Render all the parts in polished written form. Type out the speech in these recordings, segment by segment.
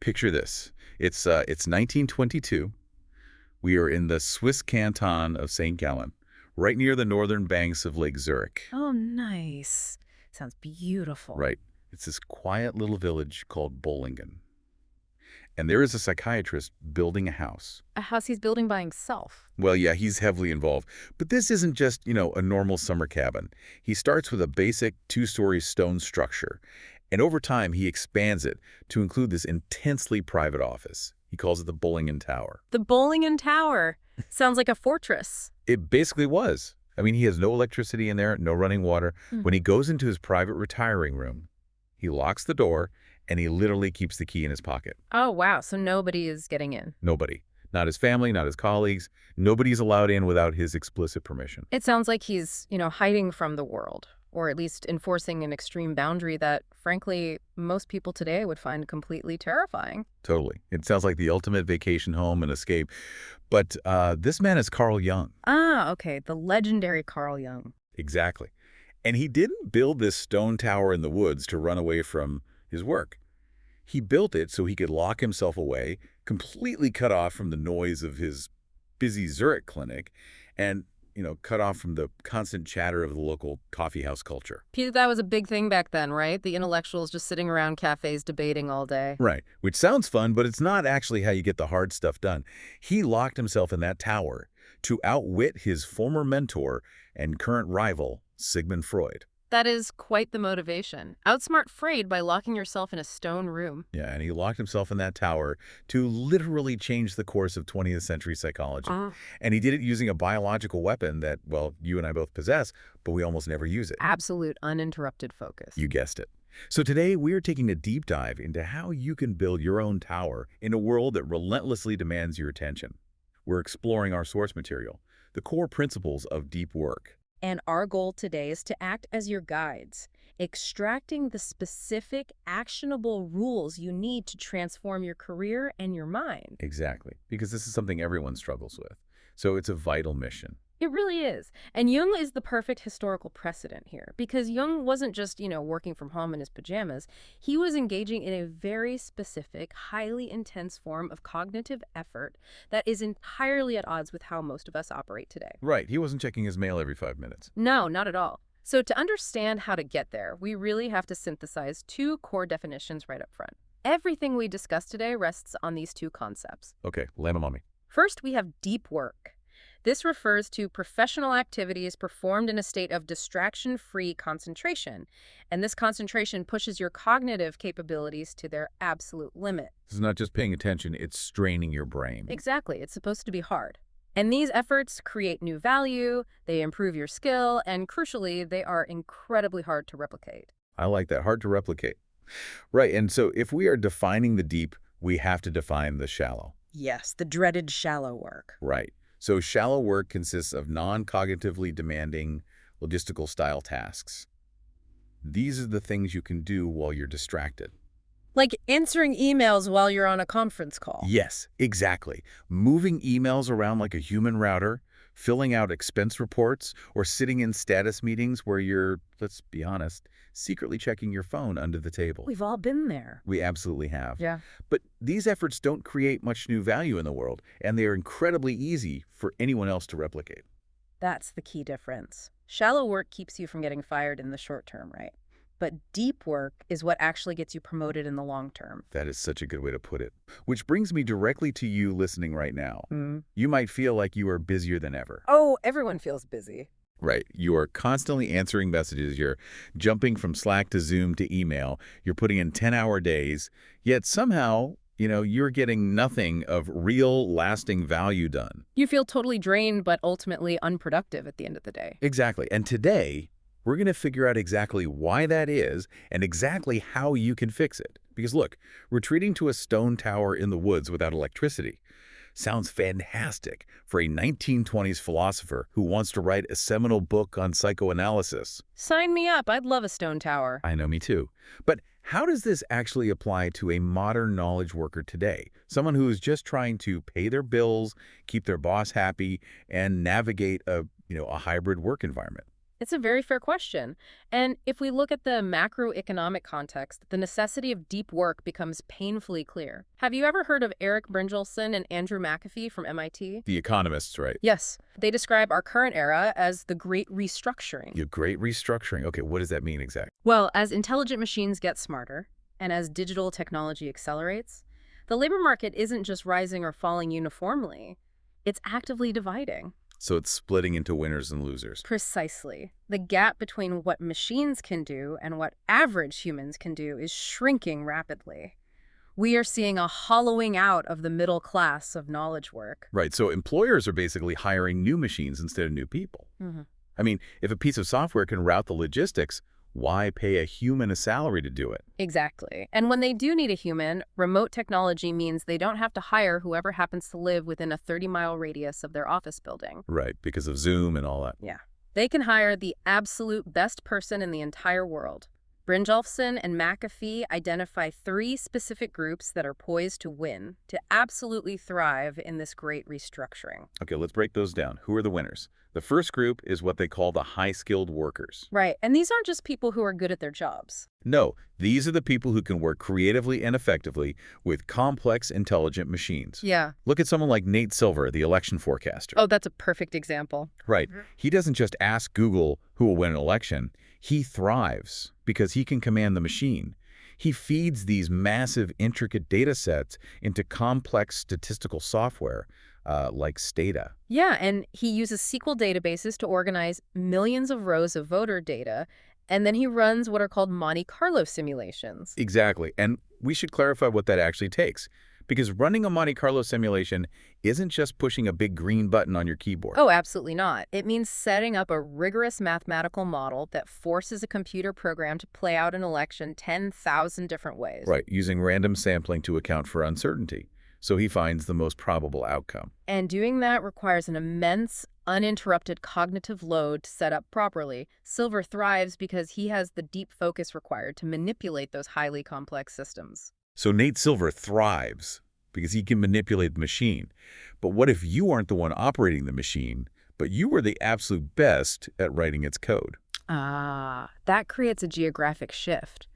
Picture this. It's 1922. We are in the Swiss canton of St. Gallen, right near the northern banks of Lake Zurich. Oh, nice. Sounds beautiful. Right. It's this quiet little village called Bollingen. And there is a psychiatrist building a house. A house he's building by himself. Well, yeah, he's heavily involved. But this isn't just, a normal summer cabin. He starts with a basic two-story stone structure. And over time, he expands it to include this intensely private office. He calls it the Bollingen Tower. The Bollingen Tower. Sounds like a fortress. It basically was. I mean, he has no electricity in there, no running water. When he goes into his private retiring room, he locks the door, and he literally keeps the key in his pocket. Oh, wow. So nobody is getting in. Nobody. Not his family, not his colleagues. Nobody's allowed in without his explicit permission. It sounds like he's, hiding from the world, or at least enforcing an extreme boundary that, frankly, most people today would find completely terrifying. Totally. It sounds like the ultimate vacation home and escape. But this man is Carl Jung. Ah, okay. The legendary Carl Jung. Exactly. And he didn't build this stone tower in the woods to run away from his work. He built it so he could lock himself away, completely cut off from the noise of his busy Zurich clinic, and, cut off from the constant chatter of the local coffeehouse culture. That was a big thing back then, right? The intellectuals just sitting around cafes debating all day. Right, which sounds fun, but it's not actually how you get the hard stuff done. He locked himself in that tower to outwit his former mentor and current rival, Sigmund Freud. That is quite the motivation. Outsmart Freud by locking yourself in a stone room. Yeah, and he locked himself in that tower to literally change the course of 20th century psychology. And he did it using a biological weapon that, well, you and I both possess, but we almost never use it. Absolute uninterrupted focus. You guessed it. So today we're taking a deep dive into how you can build your own tower in a world that relentlessly demands your attention. We're exploring our source material, the core principles of deep work. And our goal today is to act as your guides, extracting the specific, actionable rules you need to transform your career and your mind. Exactly, because this is something everyone struggles with. So it's a vital mission. It really is. And Jung is the perfect historical precedent here, because Jung wasn't just, working from home in his pajamas. He was engaging in a very specific, highly intense form of cognitive effort that is entirely at odds with how most of us operate today. Right, he wasn't checking his mail every 5 minutes. No, not at all. So to understand how to get there, we really have to synthesize two core definitions right up front. Everything we discuss today rests on these two concepts. Okay, land them on me. First, we have deep work. This refers to professional activities performed in a state of distraction-free concentration, and this concentration pushes your cognitive capabilities to their absolute limit. This is not just paying attention, it's straining your brain. Exactly. It's supposed to be hard. And these efforts create new value, they improve your skill, and crucially, they are incredibly hard to replicate. I like that, hard to replicate. Right, and so if we are defining the deep, we have to define the shallow. Yes, the dreaded shallow work. Right. So shallow work consists of non-cognitively demanding logistical-style tasks. These are the things you can do while you're distracted. Like answering emails while you're on a conference call. Yes, exactly. Moving emails around like a human router, filling out expense reports, or sitting in status meetings where you're, let's be honest, secretly checking your phone under the table. We've all been there. We absolutely have. Yeah. But these efforts don't create much new value in the world, and they are incredibly easy for anyone else to replicate. That's the key difference. Shallow work keeps you from getting fired in the short term, right? But deep work is what actually gets you promoted in the long term. That is such a good way to put it. Which brings me directly to you listening right now. You might feel like you are busier than ever. Oh, everyone feels busy. Right. You are constantly answering messages. You're jumping from Slack to Zoom to email. You're putting in 10-hour days. Yet somehow, you're getting nothing of real, lasting value done. You feel totally drained, but ultimately unproductive at the end of the day. Exactly. And today, we're going to figure out exactly why that is and exactly how you can fix it. Because look, retreating to a stone tower in the woods without electricity sounds fantastic for a 1920s philosopher who wants to write a seminal book on psychoanalysis. Sign me up. I'd love a stone tower. I know, me too. But how does this actually apply to a modern knowledge worker today? Someone who is just trying to pay their bills, keep their boss happy, and navigate a hybrid work environment. It's a very fair question. And if we look at the macroeconomic context, the necessity of deep work becomes painfully clear. Have you ever heard of Eric Brynjolfsson and Andrew McAfee from MIT? The economists, right? Yes. They describe our current era as the Great Restructuring. Your great restructuring. Okay, what does that mean exactly? Well, as intelligent machines get smarter, and as digital technology accelerates, the labor market isn't just rising or falling uniformly. It's actively dividing. So it's splitting into winners and losers. Precisely. The gap between what machines can do and what average humans can do is shrinking rapidly. We are seeing a hollowing out of the middle class of knowledge work. Right, so employers are basically hiring new machines instead of new people. Mhm. I mean, if a piece of software can route the logistics, why pay a human a salary to do it? Exactly. And when they do need a human, remote technology means they don't have to hire whoever happens to live within a 30-mile radius of their office building. Right, because of Zoom and all that. Yeah. They can hire the absolute best person in the entire world. Brynjolfsson and McAfee identify 3 specific groups that are poised to win, to absolutely thrive in this great restructuring. Okay, let's break those down. Who are the winners? The first group is what they call the high-skilled workers. Right. And these aren't just people who are good at their jobs. No, these are the people who can work creatively and effectively with complex, intelligent machines. Yeah. Look at someone like Nate Silver, the election forecaster. Oh, that's a perfect example. Right. He doesn't just ask Google who will win an election. He thrives because he can command the machine. He feeds these massive, intricate data sets into complex statistical software like Stata. Yeah, and he uses SQL databases to organize millions of rows of voter data, and then he runs what are called Monte Carlo simulations. Exactly. And we should clarify what that actually takes. Because running a Monte Carlo simulation isn't just pushing a big green button on your keyboard. Oh, absolutely not. It means setting up a rigorous mathematical model that forces a computer program to play out an election 10,000 different ways. Right, using random sampling to account for uncertainty. So he finds the most probable outcome. And doing that requires an immense, uninterrupted cognitive load to set up properly. Silver thrives because he has the deep focus required to manipulate those highly complex systems. So Nate Silver thrives because he can manipulate the machine. But what if you aren't the one operating the machine, but you were the absolute best at writing its code? Ah, that creates a geographic shift,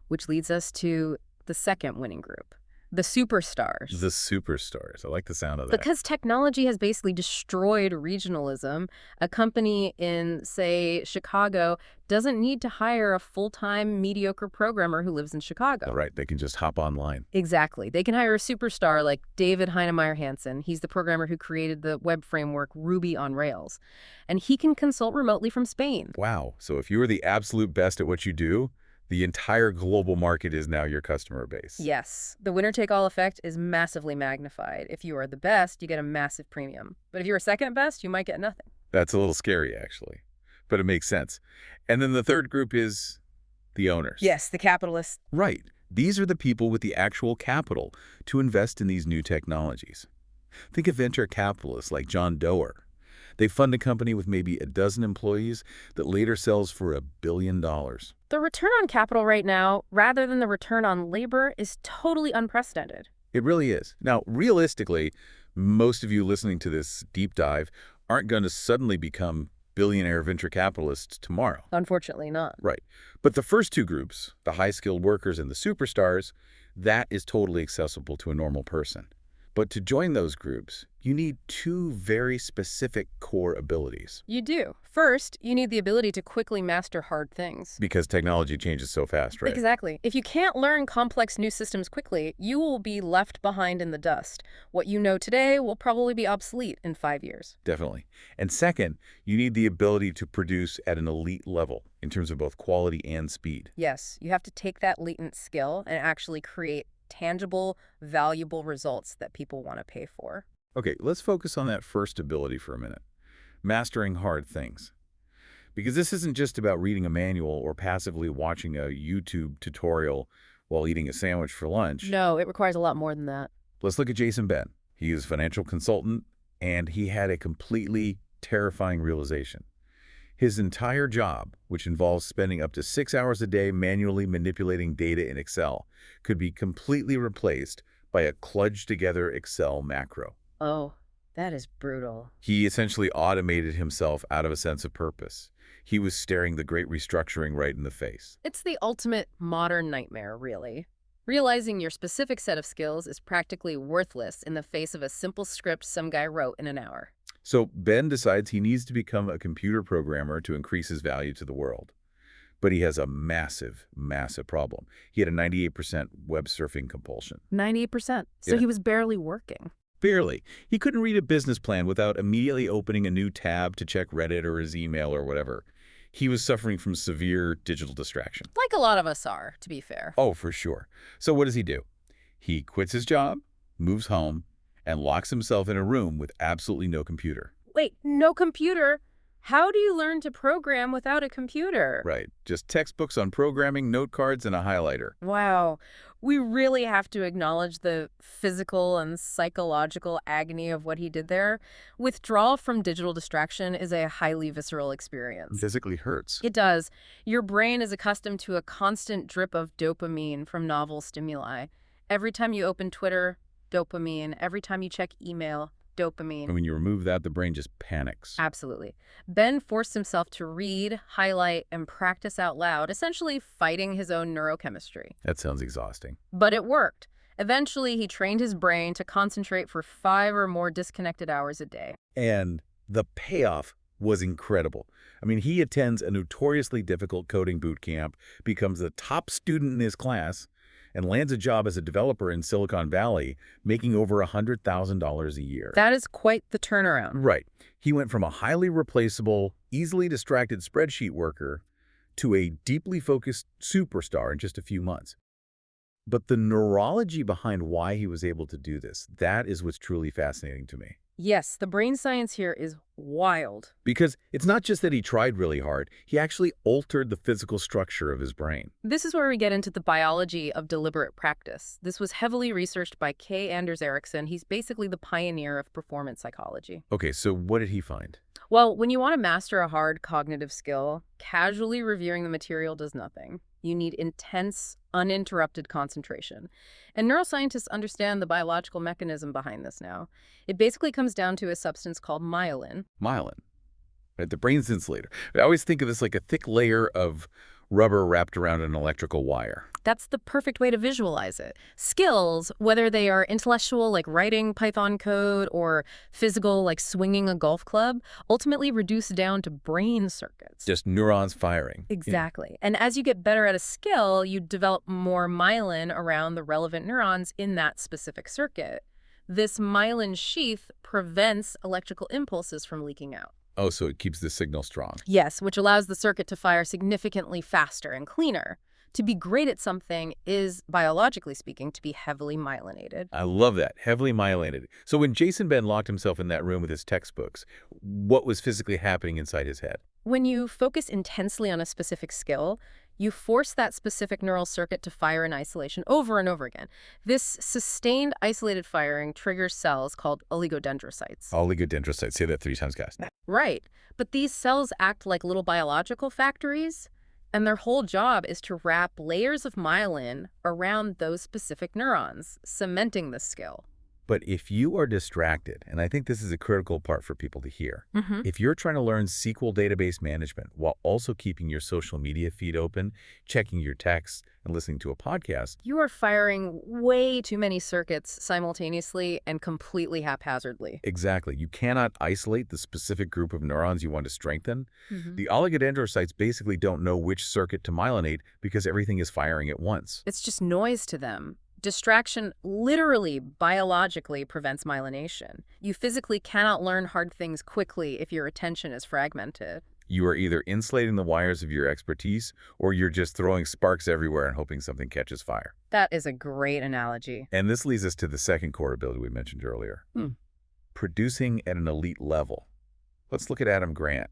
which leads us to the second winning group. The superstars. The superstars. I like the sound of that. Because technology has basically destroyed regionalism, a company in, say, Chicago doesn't need to hire a full-time mediocre programmer who lives in Chicago. Right, they can just hop online. Exactly. They can hire a superstar like David Heinemeier Hansson. He's the programmer who created the web framework Ruby on Rails. And he can consult remotely from Spain. Wow, so if you are the absolute best at what you do, the entire global market is now your customer base. Yes. The winner-take-all effect is massively magnified. If you are the best, you get a massive premium. But if you're second best, you might get nothing. That's a little scary, actually. But it makes sense. And then the third group is the owners. Yes, the capitalists. Right. These are the people with the actual capital to invest in these new technologies. Think of venture capitalists like John Doerr. They fund a company with maybe a dozen employees that later sells for $1 billion. The return on capital right now, rather than the return on labor, is totally unprecedented. It really is. Now, realistically, most of you listening to this deep dive aren't going to suddenly become billionaire venture capitalists tomorrow. Unfortunately not. Right. But the first two groups, the high-skilled workers and the superstars, that is totally accessible to a normal person. But to join those groups, you need 2 very specific core abilities. You do. First, you need the ability to quickly master hard things. Because technology changes so fast, right? Exactly. If you can't learn complex new systems quickly, you will be left behind in the dust. What you know today will probably be obsolete in 5 years. Definitely. And second, you need the ability to produce at an elite level in terms of both quality and speed. Yes, you have to take that latent skill and actually create tangible, valuable results that people want to pay for. Okay, let's focus on that first ability for a minute. Mastering hard things. Because this isn't just about reading a manual or passively watching a YouTube tutorial while eating a sandwich for lunch. No, it requires a lot more than that. Let's look at Jason Ben. He is a financial consultant, and he had a completely terrifying realization. His entire job, which involves spending up to 6 hours a day manually manipulating data in Excel, could be completely replaced by a kludged-together Excel macro. Oh, That is brutal. He essentially automated himself out of a sense of purpose. He was staring the great restructuring right in the face. It's the ultimate modern nightmare, really. Realizing your specific set of skills is practically worthless in the face of a simple script some guy wrote in an hour. So Ben decides he needs to become a computer programmer to increase his value to the world. But he has a massive, massive problem. He had a 98% web surfing compulsion. 98%. So Yeah. he was barely working. Barely. He couldn't read a business plan without immediately opening a new tab to check Reddit or his email or whatever. He was suffering from severe digital distraction. Like a lot of us are, to be fair. Oh, for sure. So what does he do? He quits his job, moves home, and locks himself in a room with absolutely no computer. Wait, no computer? How do you learn to program without a computer? Right. Just textbooks on programming, note cards, and a highlighter. Wow. We really have to acknowledge the physical and psychological agony of what he did there. Withdrawal from digital distraction is a highly visceral experience. Physically hurts. It does. Your brain is accustomed to a constant drip of dopamine from novel stimuli. Every time you open Twitter, dopamine. Every time you check email, dopamine. And when you remove that, the brain just panics. Absolutely. Ben forced himself to read, highlight, and practice out loud, essentially fighting his own neurochemistry. That sounds exhausting. But it worked. Eventually, he trained his brain to concentrate for 5 or more disconnected hours a day. And the payoff was incredible. I mean, he attends a notoriously difficult coding boot camp, becomes the top student in his class, and lands a job as a developer in Silicon Valley, making over $100,000 a year. That is quite the turnaround. Right. He went from a highly replaceable, easily distracted spreadsheet worker to a deeply focused superstar in just a few months. But the neurology behind why he was able to do this, that is what's truly fascinating to me. Yes, the brain science here is wild. Because it's not just that he tried really hard, he actually altered the physical structure of his brain. This is where we get into the biology of deliberate practice. This was heavily researched by K. Anders Ericsson. He's basically the pioneer of performance psychology. Okay, so what did he find? Well, when you want to master a hard cognitive skill, casually reviewing the material does nothing. You need intense, uninterrupted concentration. And neuroscientists understand the biological mechanism behind this now. It basically comes down to a substance called myelin. Myelin. Right, the brain's insulator. I always think of this like a thick layer of rubber wrapped around an electrical wire. That's the perfect way to visualize it. Skills, whether they are intellectual like writing Python code or physical like swinging a golf club, ultimately reduce down to brain circuits. Just neurons firing. Exactly. And as you get better at a skill, you develop more myelin around the relevant neurons in that specific circuit. This myelin sheath prevents electrical impulses from leaking out. Oh, so it keeps the signal strong. Yes, which allows the circuit to fire significantly faster and cleaner. To be great at something is, biologically speaking, to be heavily myelinated. I love that. Heavily myelinated. So when Jason Ben locked himself in that room with his textbooks, what was physically happening inside his head? When you focus intensely on a specific skill, you force that specific neural circuit to fire in isolation over and over again. This sustained isolated firing triggers cells called oligodendrocytes. Oligodendrocytes. Say that 3 times, guys. Right. But these cells act like little biological factories, and their whole job is to wrap layers of myelin around those specific neurons, cementing the skill. But if you are distracted, and I think this is a critical part for people to hear, if you're trying to learn SQL database management while also keeping your social media feed open, checking your texts, and listening to a podcast, You are firing way too many circuits simultaneously and completely haphazardly. exactly, you cannot isolate the specific group of neurons you want to strengthen. The oligodendrocytes basically don't know which circuit to myelinate because everything is firing at once. It's just noise to them. Distraction literally, biologically prevents myelination. You physically cannot learn hard things quickly if your attention is fragmented. You are either insulating the wires of your expertise or you're just throwing sparks everywhere and hoping something catches fire. That is a great analogy. And this leads us to the second core ability we mentioned earlier. Producing at an elite level. Let's look at Adam Grant.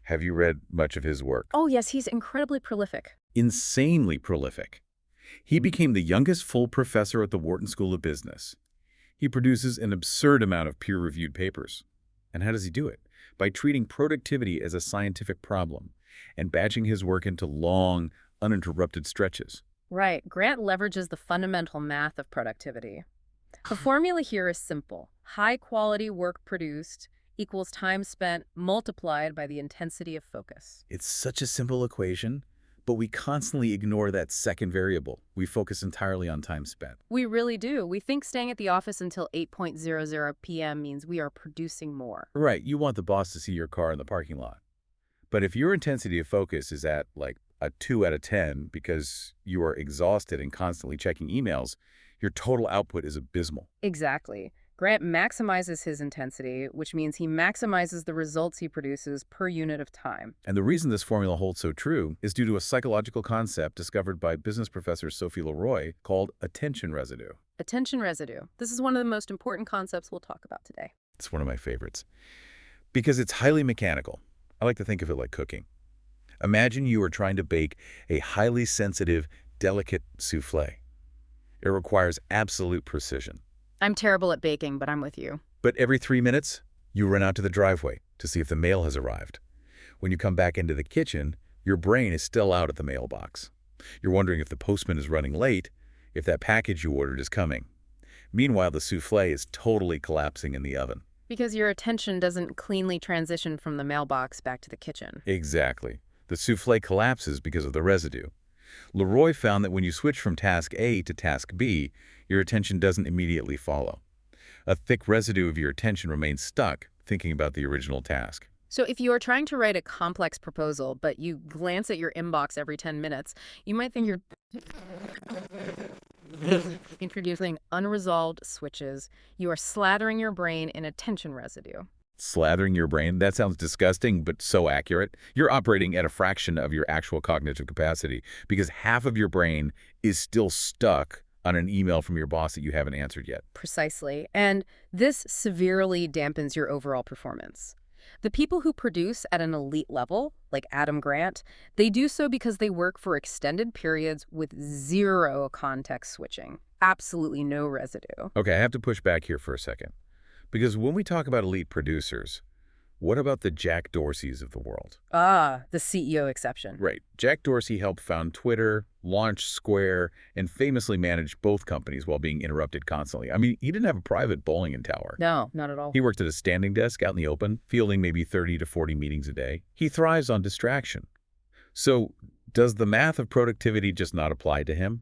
Have you read much of his work? Oh yes, he's incredibly prolific. Insanely prolific. He became the youngest full professor at the Wharton School of Business. He produces an absurd amount of peer-reviewed papers. And how does he do it? By treating productivity as a scientific problem and batching his work into long, uninterrupted stretches. Right. Grant leverages the fundamental math of productivity. The formula here is simple. High-quality work produced equals time spent multiplied by the intensity of focus. It's such a simple equation, but we constantly ignore that second variable. We focus entirely on time spent. We really do. We think staying at the office until 8:00 p.m. means we are producing more. Right, you want the boss to see your car in the parking lot. But if your intensity of focus is at like a 2 out of 10 because you are exhausted and constantly checking emails, your total output is abysmal. Exactly. Grant maximizes his intensity, which means he maximizes the results he produces per unit of time. And the reason this formula holds so true is due to a psychological concept discovered by business professor Sophie Leroy called attention residue. Attention residue. This is one of the most important concepts we'll talk about today. It's one of my favorites because it's highly mechanical. I like to think of it like cooking. Imagine you are trying to bake a highly sensitive, delicate souffle. It requires absolute precision. I'm terrible at baking, but I'm with you. But every 3 minutes, you run out to the driveway to see if the mail has arrived. When you come back into the kitchen, your brain is still out at the mailbox. You're wondering if the postman is running late, if that package you ordered is coming. Meanwhile, the souffle is totally collapsing in the oven. Because your attention doesn't cleanly transition from the mailbox back to the kitchen. Exactly. The souffle collapses because of the residue. Leroy found that when you switch from task A to task B, your attention doesn't immediately follow. A thick residue of your attention remains stuck thinking about the original task. So if you are trying to write a complex proposal, but you glance at your inbox every 10 minutes, you might think you're introducing unresolved switches. You are slathering your brain in attention residue. Slathering your brain? That sounds disgusting, but so accurate. You're operating at a fraction of your actual cognitive capacity because half of your brain is still stuck on an email from your boss that you haven't answered yet. Precisely. And this severely dampens your overall performance. The people who produce at an elite level, like Adam Grant, they do so because they work for extended periods with zero context switching. Absolutely no residue. Okay, I have to push back here for a second. Because when we talk about elite producers, what about the Jack Dorseys of the world? Ah, the CEO exception. Right. Jack Dorsey helped found Twitter, launch Square, and famously managed both companies while being interrupted constantly. I mean, he didn't have a private bowling tower. No, not at all. He worked at a standing desk out in the open, fielding maybe 30 to 40 meetings a day. He thrives on distraction. So, does the math of productivity just not apply to him?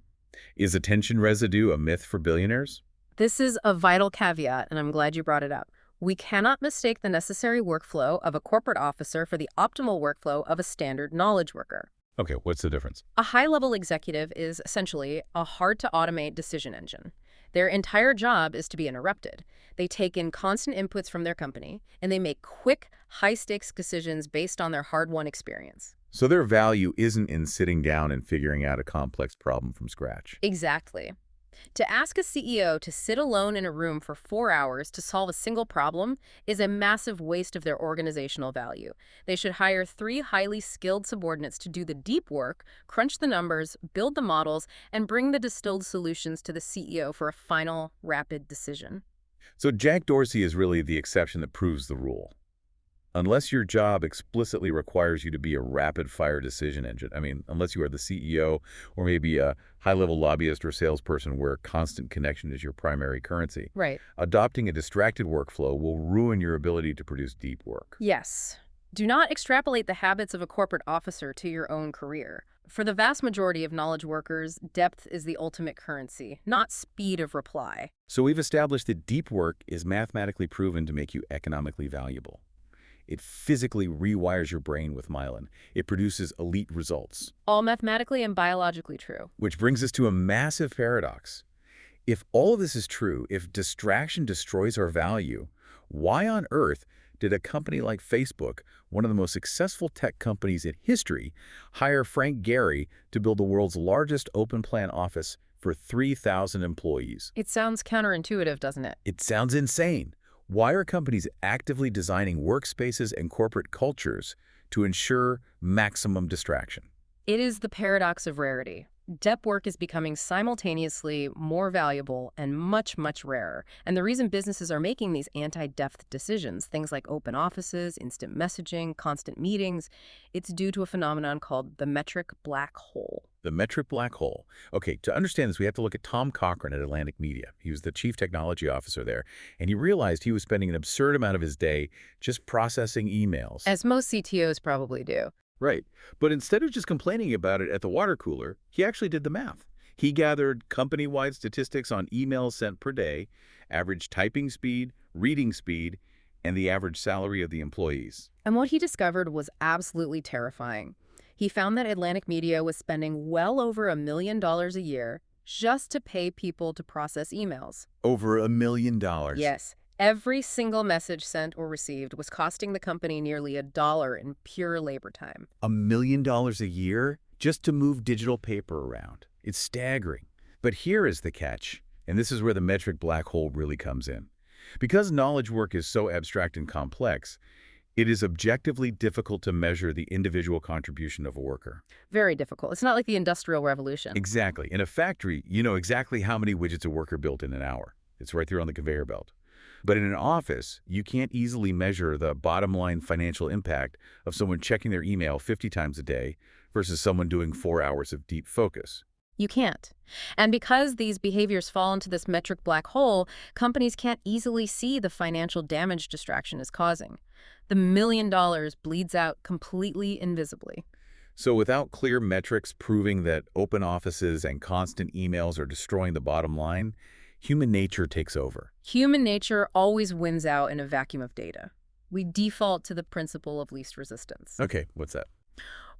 Is attention residue a myth for billionaires? This is a vital caveat, and I'm glad you brought it up. We cannot mistake the necessary workflow of a corporate officer for the optimal workflow of a standard knowledge worker. Okay, what's the difference? A high-level executive is essentially a hard-to-automate decision engine. Their entire job is to be interrupted. They take in constant inputs from their company, and they make quick, high-stakes decisions based on their hard-won experience. So their value isn't in sitting down and figuring out a complex problem from scratch. Exactly. To ask a CEO to sit alone in a room for 4 hours to solve a single problem is a massive waste of their organizational value. They should hire 3 highly skilled subordinates to do the deep work, crunch the numbers, build the models, and bring the distilled solutions to the CEO for a final, rapid decision. So Jack Dorsey is really the exception that proves the rule. Unless your job explicitly requires you to be a rapid-fire decision engine, I mean, unless you are the CEO or maybe a high-level lobbyist or salesperson where constant connection is your primary currency, Right. adopting a distracted workflow will ruin your ability to produce deep work. Yes. Do not extrapolate the habits of a corporate officer to your own career. For the vast majority of knowledge workers, depth is the ultimate currency, not speed of reply. So we've established that deep work is mathematically proven to make you economically valuable. It physically rewires your brain with myelin. It produces elite results. All mathematically and biologically true. Which brings us to a massive paradox. If all of this is true, if distraction destroys our value, why on earth did a company like Facebook, one of the most successful tech companies in history, hire Frank Gehry to build the world's largest open-plan office for 3,000 employees? It sounds counterintuitive, doesn't it? It sounds insane. Why are companies actively designing workspaces and corporate cultures to ensure maximum distraction? It is the paradox of rarity. Depth work is becoming simultaneously more valuable and much, much rarer. And the reason businesses are making these anti-depth decisions, things like open offices, instant messaging, constant meetings, it's due to a phenomenon called the metric black hole. The metric black hole. Okay, to understand this, we have to look at Tom Cochran at Atlantic Media. He was the chief technology officer there, and he realized he was spending an absurd amount of his day just processing emails. As most CTOs probably do. Right. But instead of just complaining about it at the water cooler, he actually did the math. He gathered company-wide statistics on emails sent per day, average typing speed, reading speed, and the average salary of the employees. And what he discovered was absolutely terrifying. He found that Atlantic Media was spending well over $1 million a year just to pay people to process emails. Over $1 million. Yes. Every single message sent or received was costing the company nearly $1 in pure labor time. $1 million a year just to move digital paper around. It's staggering. But here is the catch, and this is where the metric black hole really comes in. Because knowledge work is so abstract and complex, it is objectively difficult to measure the individual contribution of a worker. Very difficult. It's not like the Industrial Revolution. Exactly. In a factory, you know exactly how many widgets a worker built in an hour. It's right there on the conveyor belt. But in an office, you can't easily measure the bottom line financial impact of someone checking their email 50 times a day versus someone doing 4 hours of deep focus. You can't. And because these behaviors fall into this metric black hole, companies can't easily see the financial damage distraction is causing. The $1 million bleeds out completely invisibly. So without clear metrics proving that open offices and constant emails are destroying the bottom line, human nature takes over. Human nature always wins out in a vacuum of data. We default to the principle of least resistance. Okay, what's that?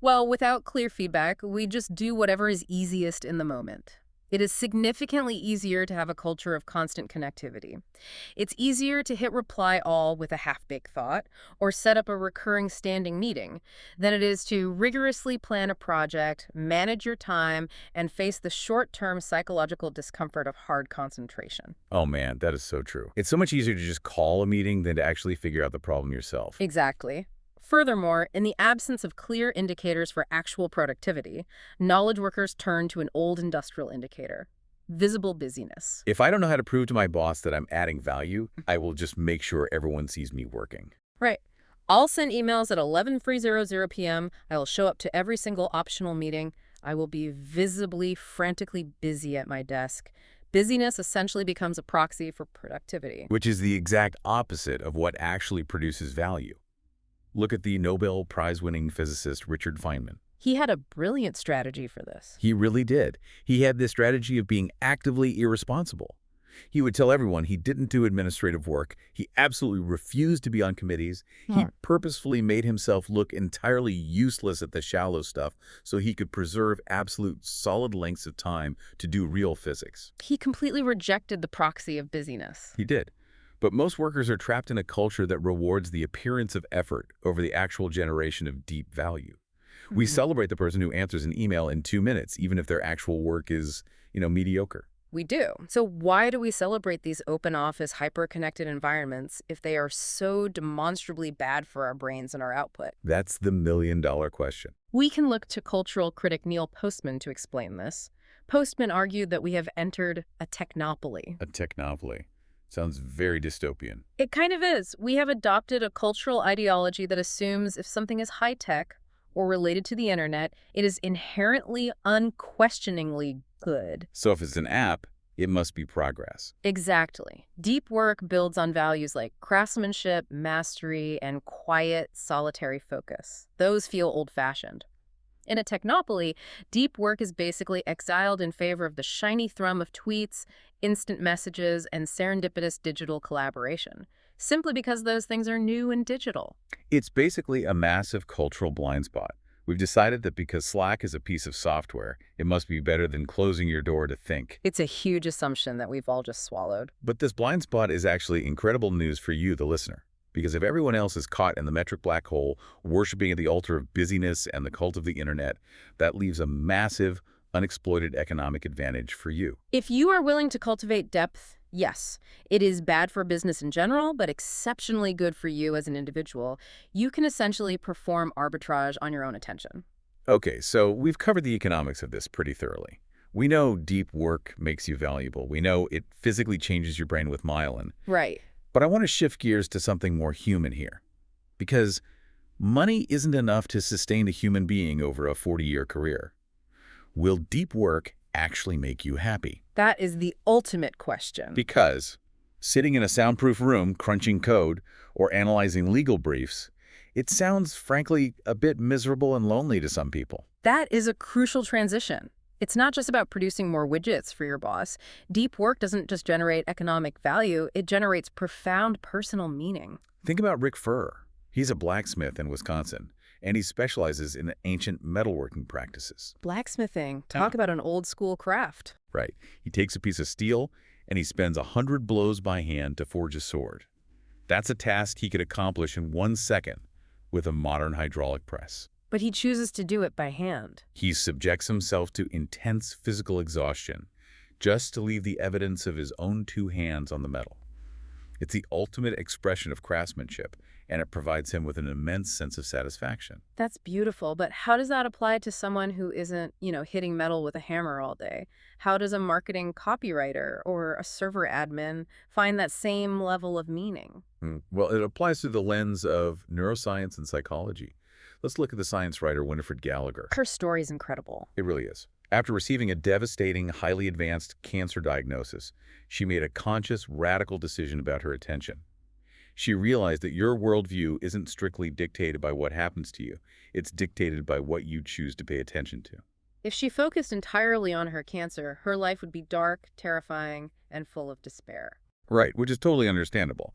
Well, without clear feedback, we just do whatever is easiest in the moment. It is significantly easier to have a culture of constant connectivity. It's easier to hit reply all with a half-baked thought or set up a recurring standing meeting than it is to rigorously plan a project, manage your time, and face the short-term psychological discomfort of hard concentration. Oh man, that is so true. It's so much easier to just call a meeting than to actually figure out the problem yourself. Exactly. Furthermore, in the absence of clear indicators for actual productivity, knowledge workers turn to an old industrial indicator: visible busyness. If I don't know how to prove to my boss that I'm adding value, I will just make sure everyone sees me working. Right. I'll send emails at 11:00 p.m. I will show up to every single optional meeting. I will be visibly, frantically busy at my desk. Busyness essentially becomes a proxy for productivity. Which is the exact opposite of what actually produces value. Look at the Nobel Prize-winning physicist Richard Feynman. He had a brilliant strategy for this. He really did. He had this strategy of being actively irresponsible. He would tell everyone he didn't do administrative work. He absolutely refused to be on committees. He purposefully made himself look entirely useless at the shallow stuff so he could preserve absolute solid lengths of time to do real physics. He completely rejected the proxy of busyness. He did. But most workers are trapped in a culture that rewards the appearance of effort over the actual generation of deep value. We celebrate the person who answers an email in 2 minutes, even if their actual work is, mediocre. We do. So why do we celebrate these open office, hyper-connected environments if they are so demonstrably bad for our brains and our output? That's the million-dollar question. We can look to cultural critic Neil Postman to explain this. Postman argued that we have entered a technopoly. A technopoly. Sounds very dystopian. It kind of is. We have adopted a cultural ideology that assumes if something is high-tech or related to the internet, it is inherently, unquestioningly good. So if it's an app, it must be progress. Exactly. Deep work builds on values like craftsmanship, mastery, and quiet, solitary focus. Those feel old-fashioned. In a technopoly, deep work is basically exiled in favor of the shiny thrum of tweets, instant messages, and serendipitous digital collaboration, simply because those things are new and digital. It's basically a massive cultural blind spot. We've decided that because Slack is a piece of software, it must be better than closing your door to think. It's a huge assumption that we've all just swallowed. But this blind spot is actually incredible news for you, the listener. Because if everyone else is caught in the metric black hole, worshiping at the altar of busyness and the cult of the internet, that leaves a massive, unexploited economic advantage for you. If you are willing to cultivate depth, yes, it is bad for business in general, but exceptionally good for you as an individual. You can essentially perform arbitrage on your own attention. Okay, so we've covered the economics of this pretty thoroughly. We know deep work makes you valuable. We know it physically changes your brain with myelin. Right. But I want to shift gears to something more human here. Because money isn't enough to sustain a human being over a 40-year career. Will deep work actually make you happy? That is the ultimate question. Because sitting in a soundproof room, crunching code, or analyzing legal briefs, it sounds, frankly, a bit miserable and lonely to some people. That is a crucial transition. It's not just about producing more widgets for your boss. Deep work doesn't just generate economic value, it generates profound personal meaning. Think about Rick Furr. He's a blacksmith in Wisconsin, and he specializes in ancient metalworking practices. Blacksmithing, talk about an old school craft. Right. He takes a piece of steel, and he spends 100 blows by hand to forge a sword. That's a task he could accomplish in 1 second with a modern hydraulic press. But he chooses to do it by hand. He subjects himself to intense physical exhaustion just to leave the evidence of his own 2 hands on the metal. It's the ultimate expression of craftsmanship, and it provides him with an immense sense of satisfaction. That's beautiful, but how does that apply to someone who isn't, hitting metal with a hammer all day? How does a marketing copywriter or a server admin find that same level of meaning? Well, it applies through the lens of neuroscience and psychology. Let's look at the science writer Winifred Gallagher. Her story's incredible. It really is. After receiving a devastating, highly advanced cancer diagnosis, she made a conscious, radical decision about her attention. She realized that your worldview isn't strictly dictated by what happens to you. It's dictated by what you choose to pay attention to. If she focused entirely on her cancer, her life would be dark, terrifying, and full of despair. Right, which is totally understandable.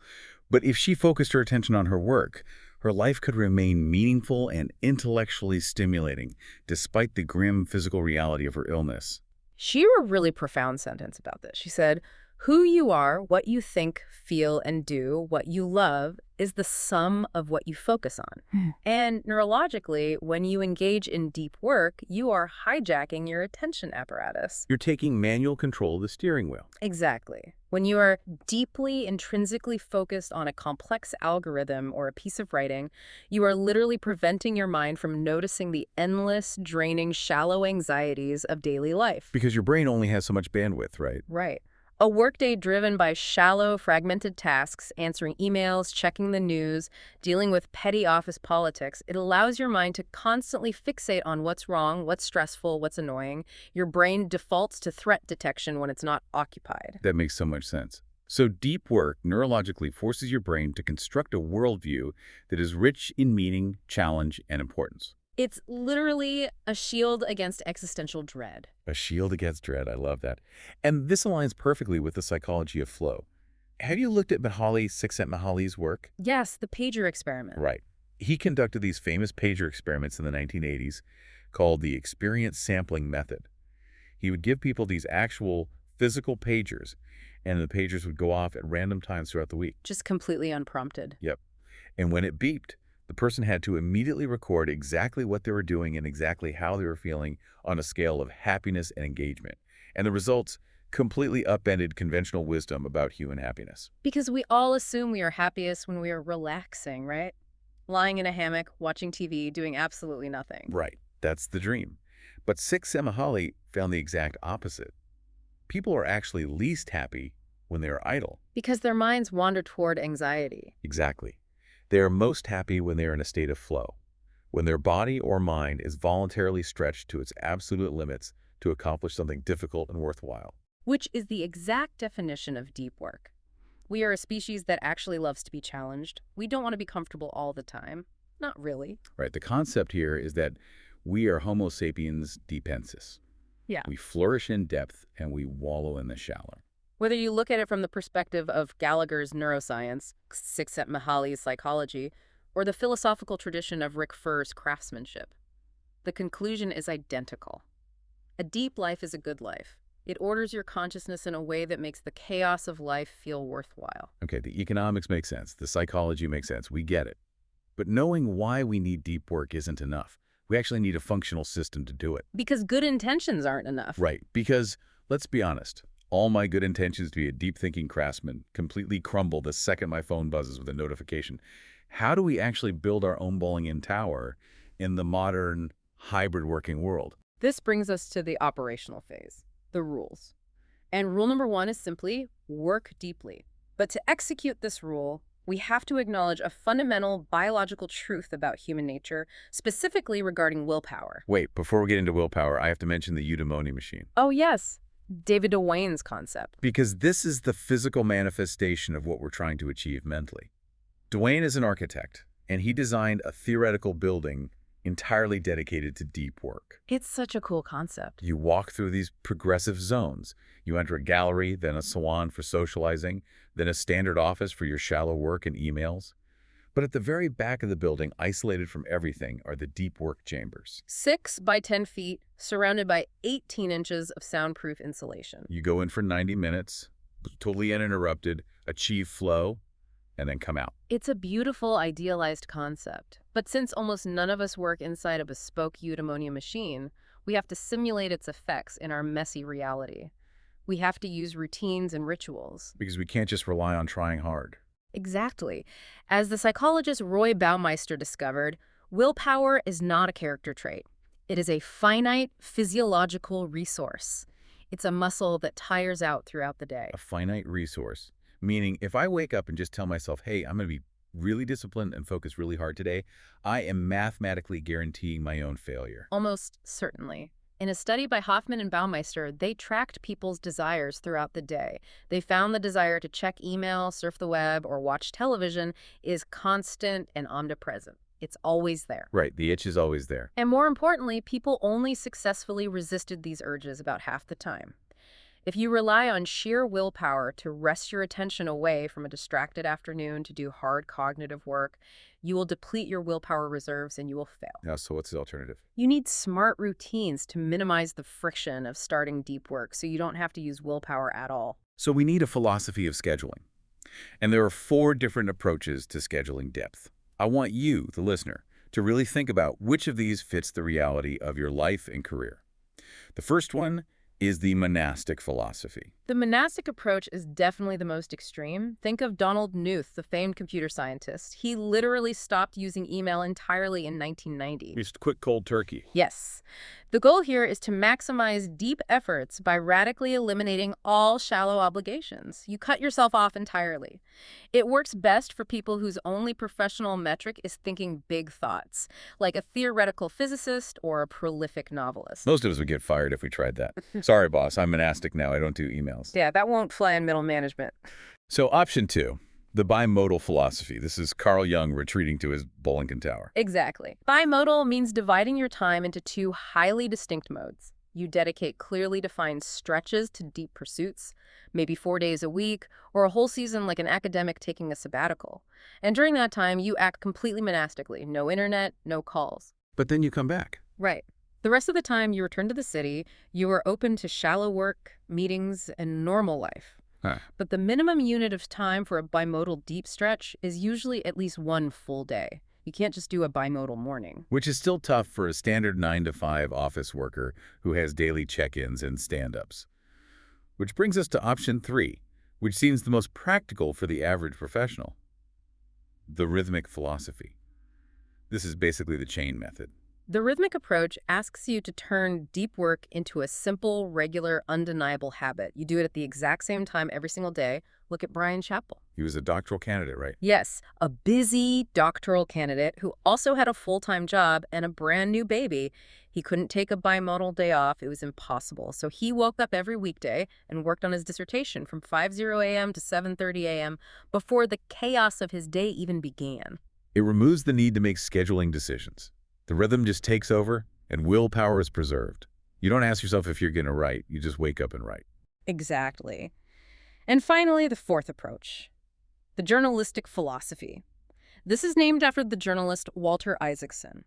But if she focused her attention on her work, her life could remain meaningful and intellectually stimulating, despite the grim physical reality of her illness. She wrote a really profound sentence about this. She said, "Who you are, what you think, feel, and do, what you love, is the sum of what you focus on." And neurologically, when you engage in deep work, you are hijacking your attention apparatus. You're taking manual control of the steering wheel. Exactly. When you are deeply, intrinsically focused on a complex algorithm or a piece of writing, you are literally preventing your mind from noticing the endless, draining, shallow anxieties of daily life. Because your brain only has so much bandwidth, right? Right. A workday driven by shallow, fragmented tasks, answering emails, checking the news, dealing with petty office politics, it allows your mind to constantly fixate on what's wrong, what's stressful, what's annoying. Your brain defaults to threat detection when it's not occupied. That makes so much sense. So deep work neurologically forces your brain to construct a worldview that is rich in meaning, challenge, and importance. It's literally a shield against existential dread. A shield against dread. I love that. And this aligns perfectly with the psychology of flow. Have you looked at Csikszentmihalyi's work? Yes, the pager experiment. Right. He conducted these famous pager experiments in the 1980s called the experience sampling method. He would give people these actual physical pagers, and the pagers would go off at random times throughout the week. Just completely unprompted. Yep. And when it beeped, the person had to immediately record exactly what they were doing and exactly how they were feeling on a scale of happiness and engagement. And the results completely upended conventional wisdom about human happiness. Because we all assume we are happiest when we are relaxing, right? Lying in a hammock, watching TV, doing absolutely nothing. Right. That's the dream. But Csikszentmihalyi found the exact opposite. People are actually least happy when they are idle. Because their minds wander toward anxiety. Exactly. They are most happy when they are in a state of flow, when their body or mind is voluntarily stretched to its absolute limits to accomplish something difficult and worthwhile. Which is the exact definition of deep work. We are a species that actually loves to be challenged. We don't want to be comfortable all the time. Not really. Right. The concept here is that we are Homo sapiens depensis. Yeah. We flourish in depth and we wallow in the shallow. Whether you look at it from the perspective of Gallagher's neuroscience, Csikszentmihalyi's psychology, or the philosophical tradition of Rick Furr's craftsmanship, the conclusion is identical. A deep life is a good life. It orders your consciousness in a way that makes the chaos of life feel worthwhile. Okay, the economics make sense. The psychology makes sense. We get it. But knowing why we need deep work isn't enough. We actually need a functional system to do it. Because good intentions aren't enough. Right. Because, let's be honest, all my good intentions to be a deep-thinking craftsman completely crumble the second my phone buzzes with a notification. How do we actually build our own bowling in tower in the modern, hybrid working world. This brings us to the operational phase, the rules. And rule number 1 is simply work deeply. But to execute this rule, we have to acknowledge a fundamental biological truth about human nature, specifically regarding willpower. Wait, before we get into willpower, I have to mention the eudaimonia machine. Oh, yes, David Dewayne's concept. Because this is the physical manifestation of what we're trying to achieve mentally. Dewayne is an architect, and he designed a theoretical building entirely dedicated to deep work. It's such a cool concept. You walk through these progressive zones. You enter a gallery, then a salon for socializing, then a standard office for your shallow work and emails. But at the very back of the building, isolated from everything, are the deep work chambers. 6 by 10 feet, surrounded by 18 inches of soundproof insulation. You go in for 90 minutes, totally uninterrupted, achieve flow, and then come out. It's a beautiful, idealized concept. But since almost none of us work inside a bespoke eudaimonia machine, we have to simulate its effects in our messy reality. We have to use routines and rituals. Because we can't just rely on trying hard. Exactly. As the psychologist Roy Baumeister discovered, willpower is not a character trait. It is a finite physiological resource. It's a muscle that tires out throughout the day. A finite resource. Meaning, if I wake up and just tell myself, hey, I'm going to be really disciplined and focus really hard today, I am mathematically guaranteeing my own failure. Almost certainly. In a study by Hoffman and Baumeister, they tracked people's desires throughout the day. They found the desire to check email, surf the web, or watch television is constant and omnipresent. It's always there. Right, the itch is always there. And more importantly, people only successfully resisted these urges about half the time. If you rely on sheer willpower to wrest your attention away from a distracted afternoon to do hard cognitive work, you will deplete your willpower reserves and you will fail. Now, so what's the alternative? You need smart routines to minimize the friction of starting deep work so you don't have to use willpower at all. So we need a philosophy of scheduling. And there are 4 different approaches to scheduling depth. I want you, the listener, to really think about which of these fits the reality of your life and career. The first one is the monastic philosophy. The monastic approach is definitely the most extreme. Think of Donald Knuth, the famed computer scientist. He literally stopped using email entirely in 1990. Just quick cold turkey. Yes. The goal here is to maximize deep efforts by radically eliminating all shallow obligations. You cut yourself off entirely. It works best for people whose only professional metric is thinking big thoughts, like a theoretical physicist or a prolific novelist. Most of us would get fired if we tried that. Sorry, boss, I'm monastic now. I don't do emails. Yeah, that won't fly in middle management. So option 2, the bimodal philosophy. This is Carl Jung retreating to his Bollingen Tower. Exactly. Bimodal means dividing your time into 2 highly distinct modes. You dedicate clearly defined stretches to deep pursuits, maybe 4 days a week, or a whole season like an academic taking a sabbatical. And during that time, you act completely monastically. No internet, no calls. But then you come back. Right. The rest of the time, you return to the city. You are open to shallow work, meetings, and normal life. Huh. But the minimum unit of time for a bimodal deep stretch is usually at least 1 full day. You can't just do a bimodal morning. Which is still tough for a standard 9-to-5 office worker who has daily check-ins and stand-ups. Which brings us to option 3, which seems the most practical for the average professional. The rhythmic philosophy. This is basically the chain method. The rhythmic approach asks you to turn deep work into a simple, regular, undeniable habit. You do it at the exact same time every single day. Look at Brian Chappell. He was a doctoral candidate, right? Yes, a busy doctoral candidate who also had a full-time job and a brand new baby. He couldn't take a bimodal day off. It was impossible. So he woke up every weekday and worked on his dissertation from 5:00 a.m. to 7:30 a.m. before the chaos of his day even began. It removes the need to make scheduling decisions. The rhythm just takes over, and willpower is preserved. You don't ask yourself if you're going to write. You just wake up and write. Exactly. And finally, the 4th approach, the journalistic philosophy. This is named after the journalist Walter Isaacson.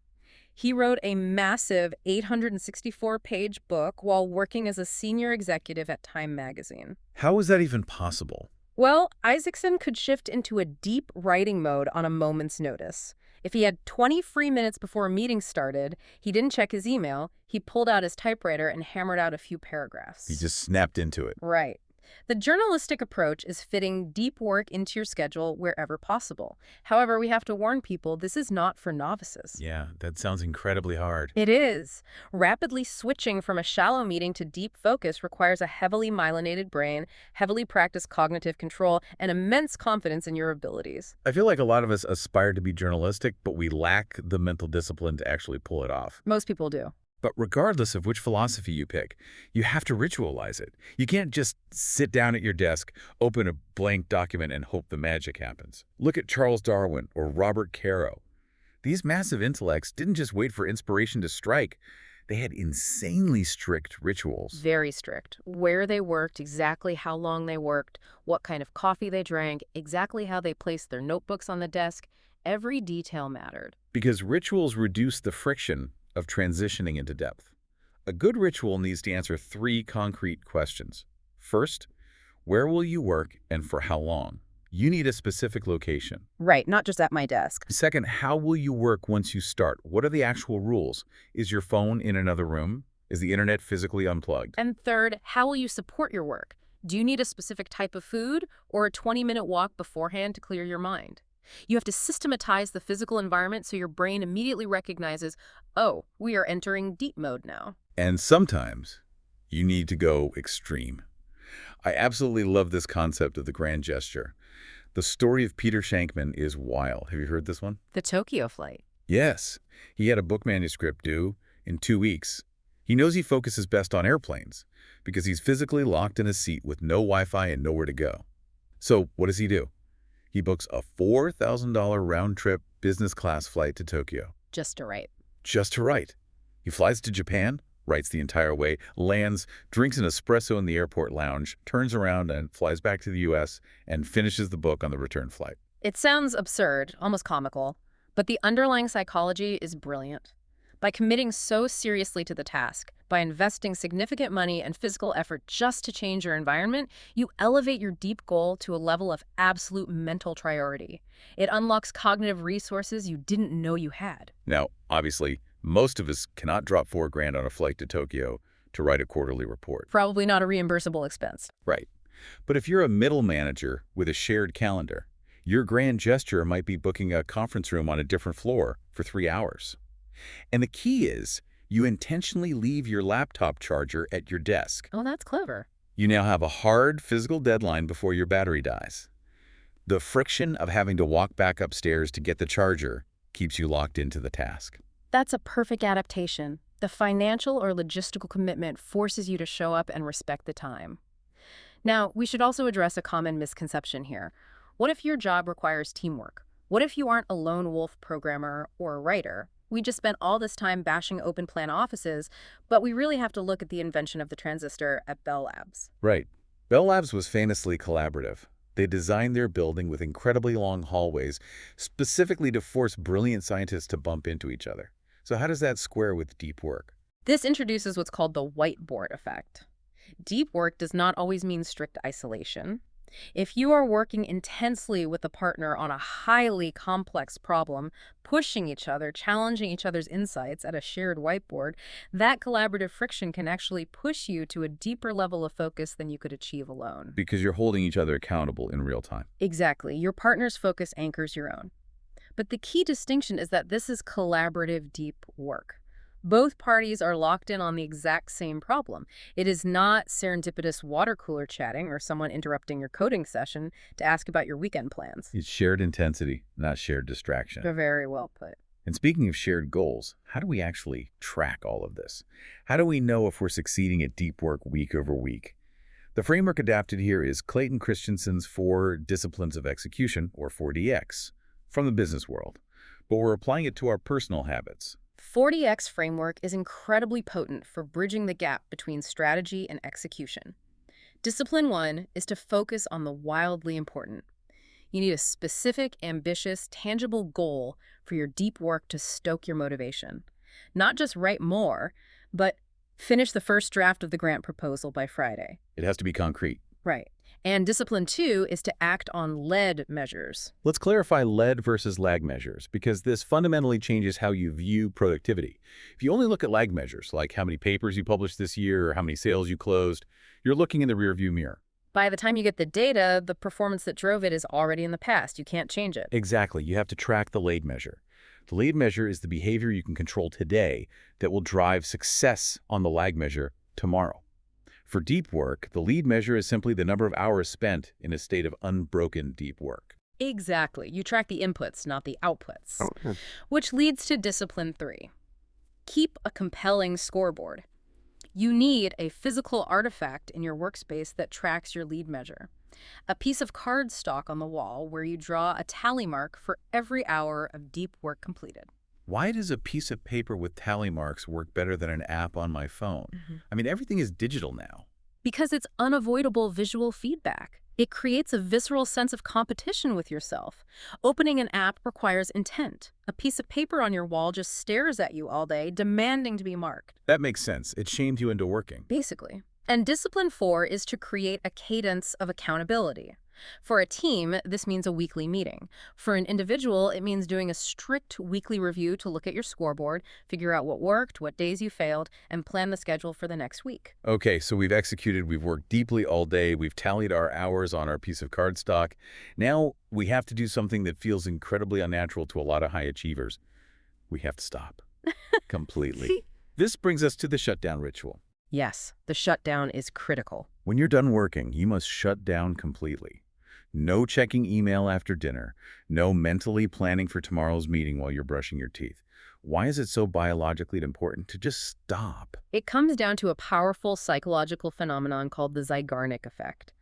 He wrote a massive 864-page book while working as a senior executive at Time magazine. How is that even possible? Well, Isaacson could shift into a deep writing mode on a moment's notice. If he had 20 free minutes before a meeting started, he didn't check his email, he pulled out his typewriter and hammered out a few paragraphs. He just snapped into it. Right. The journalistic approach is fitting deep work into your schedule wherever possible. However, we have to warn people this is not for novices. Yeah, that sounds incredibly hard. It is. Rapidly switching from a shallow meeting to deep focus requires a heavily myelinated brain, heavily practiced cognitive control, and immense confidence in your abilities. I feel like a lot of us aspire to be journalistic, but we lack the mental discipline to actually pull it off. Most people do. But regardless of which philosophy you pick, you have to ritualize it. You can't just sit down at your desk, open a blank document, and hope the magic happens. Look at Charles Darwin or Robert Caro. These massive intellects didn't just wait for inspiration to strike. They had insanely strict rituals. Very strict. Where they worked, exactly how long they worked, what kind of coffee they drank, exactly how they placed their notebooks on the desk. Every detail mattered. Because rituals reduce the friction of transitioning into depth. A good ritual needs to answer 3 concrete questions. First, where will you work and for how long? You need a specific location. Right, not just at my desk. Second, how will you work once you start? What are the actual rules? Is your phone in another room? Is the internet physically unplugged? And third, how will you support your work? Do you need a specific type of food or a 20-minute walk beforehand to clear your mind? You have to systematize the physical environment so your brain immediately recognizes, oh, we are entering deep mode now. And sometimes you need to go extreme. I absolutely love this concept of the grand gesture. The story of Peter Shankman is wild. Have you heard this one? The Tokyo flight. Yes. He had a book manuscript due in 2 weeks. He knows he focuses best on airplanes because he's physically locked in a seat with no Wi-Fi and nowhere to go. So what does he do? He books a $4,000 round-trip business class flight to Tokyo. Just to write. Just to write. He flies to Japan, writes the entire way, lands, drinks an espresso in the airport lounge, turns around and flies back to the U.S. and finishes the book on the return flight. It sounds absurd, almost comical, but the underlying psychology is brilliant. By committing so seriously to the task, by investing significant money and physical effort just to change your environment, you elevate your deep goal to a level of absolute mental priority. It unlocks cognitive resources you didn't know you had. Now, obviously, most of us cannot drop $4,000 on a flight to Tokyo to write a quarterly report. Probably not a reimbursable expense. Right. But if you're a middle manager with a shared calendar, your grand gesture might be booking a conference room on a different floor for 3 hours. And the key is, you intentionally leave your laptop charger at your desk. Oh, that's clever. You now have a hard physical deadline before your battery dies. The friction of having to walk back upstairs to get the charger keeps you locked into the task. That's a perfect adaptation. The financial or logistical commitment forces you to show up and respect the time. Now, we should also address a common misconception here. What if your job requires teamwork? What if you aren't a lone wolf programmer or a writer? We just spent all this time bashing open plan offices, but we really have to look at the invention of the transistor at Bell Labs. Right. Bell Labs was famously collaborative. They designed their building with incredibly long hallways, specifically to force brilliant scientists to bump into each other. So how does that square with deep work? This introduces what's called the whiteboard effect. Deep work does not always mean strict isolation. If you are working intensely with a partner on a highly complex problem, pushing each other, challenging each other's insights at a shared whiteboard, that collaborative friction can actually push you to a deeper level of focus than you could achieve alone. Because you're holding each other accountable in real time. Exactly. Your partner's focus anchors your own. But the key distinction is that this is collaborative deep work. Both parties are locked in on the exact same problem. It is not serendipitous water cooler chatting or someone interrupting your coding session to ask about your weekend plans. It's shared intensity, not shared distraction. Very well put. And speaking of shared goals, how do we actually track all of this? How do we know if we're succeeding at deep work week over week? The framework adapted here is Clayton Christensen's 4 Disciplines of Execution, or 4DX, from the business world. But we're applying it to our personal habits. 4DX framework is incredibly potent for bridging the gap between strategy and execution. Discipline 1 is to focus on the wildly important. You need a specific, ambitious, tangible goal for your deep work to stoke your motivation. Not just write more, but finish the first draft of the grant proposal by Friday. It has to be concrete. Right. And discipline 2 is to act on lead measures. Let's clarify lead versus lag measures, because this fundamentally changes how you view productivity. If you only look at lag measures, like how many papers you published this year or how many sales you closed, you're looking in the rearview mirror. By the time you get the data, the performance that drove it is already in the past. You can't change it. Exactly. You have to track the lead measure. The lead measure is the behavior you can control today that will drive success on the lag measure tomorrow. For deep work, the lead measure is simply the number of hours spent in a state of unbroken deep work. Exactly. You track the inputs, not the outputs. Okay. Which leads to discipline 3. Keep a compelling scoreboard. You need a physical artifact in your workspace that tracks your lead measure. A piece of cardstock on the wall where you draw a tally mark for every hour of deep work completed. Why does a piece of paper with tally marks work better than an app on my phone? I mean, everything is digital now. Because it's unavoidable visual feedback. It creates a visceral sense of competition with yourself. Opening an app requires intent. A piece of paper on your wall just stares at you all day, demanding to be marked. That makes sense. It shamed you into working. Basically. And discipline 4 is to create a cadence of accountability. For a team, this means a weekly meeting. For an individual, it means doing a strict weekly review to look at your scoreboard, figure out what worked, what days you failed, and plan the schedule for the next week. Okay, so we've executed, we've worked deeply all day, we've tallied our hours on our piece of cardstock. Now we have to do something that feels incredibly unnatural to a lot of high achievers. We have to stop. Completely. This brings us to the shutdown ritual. Yes, the shutdown is critical. When you're done working, you must shut down completely. No checking email after dinner. No mentally planning for tomorrow's meeting while you're brushing your teeth. Why is it so biologically important to just stop? It comes down to a powerful psychological phenomenon called the Zeigarnik effect.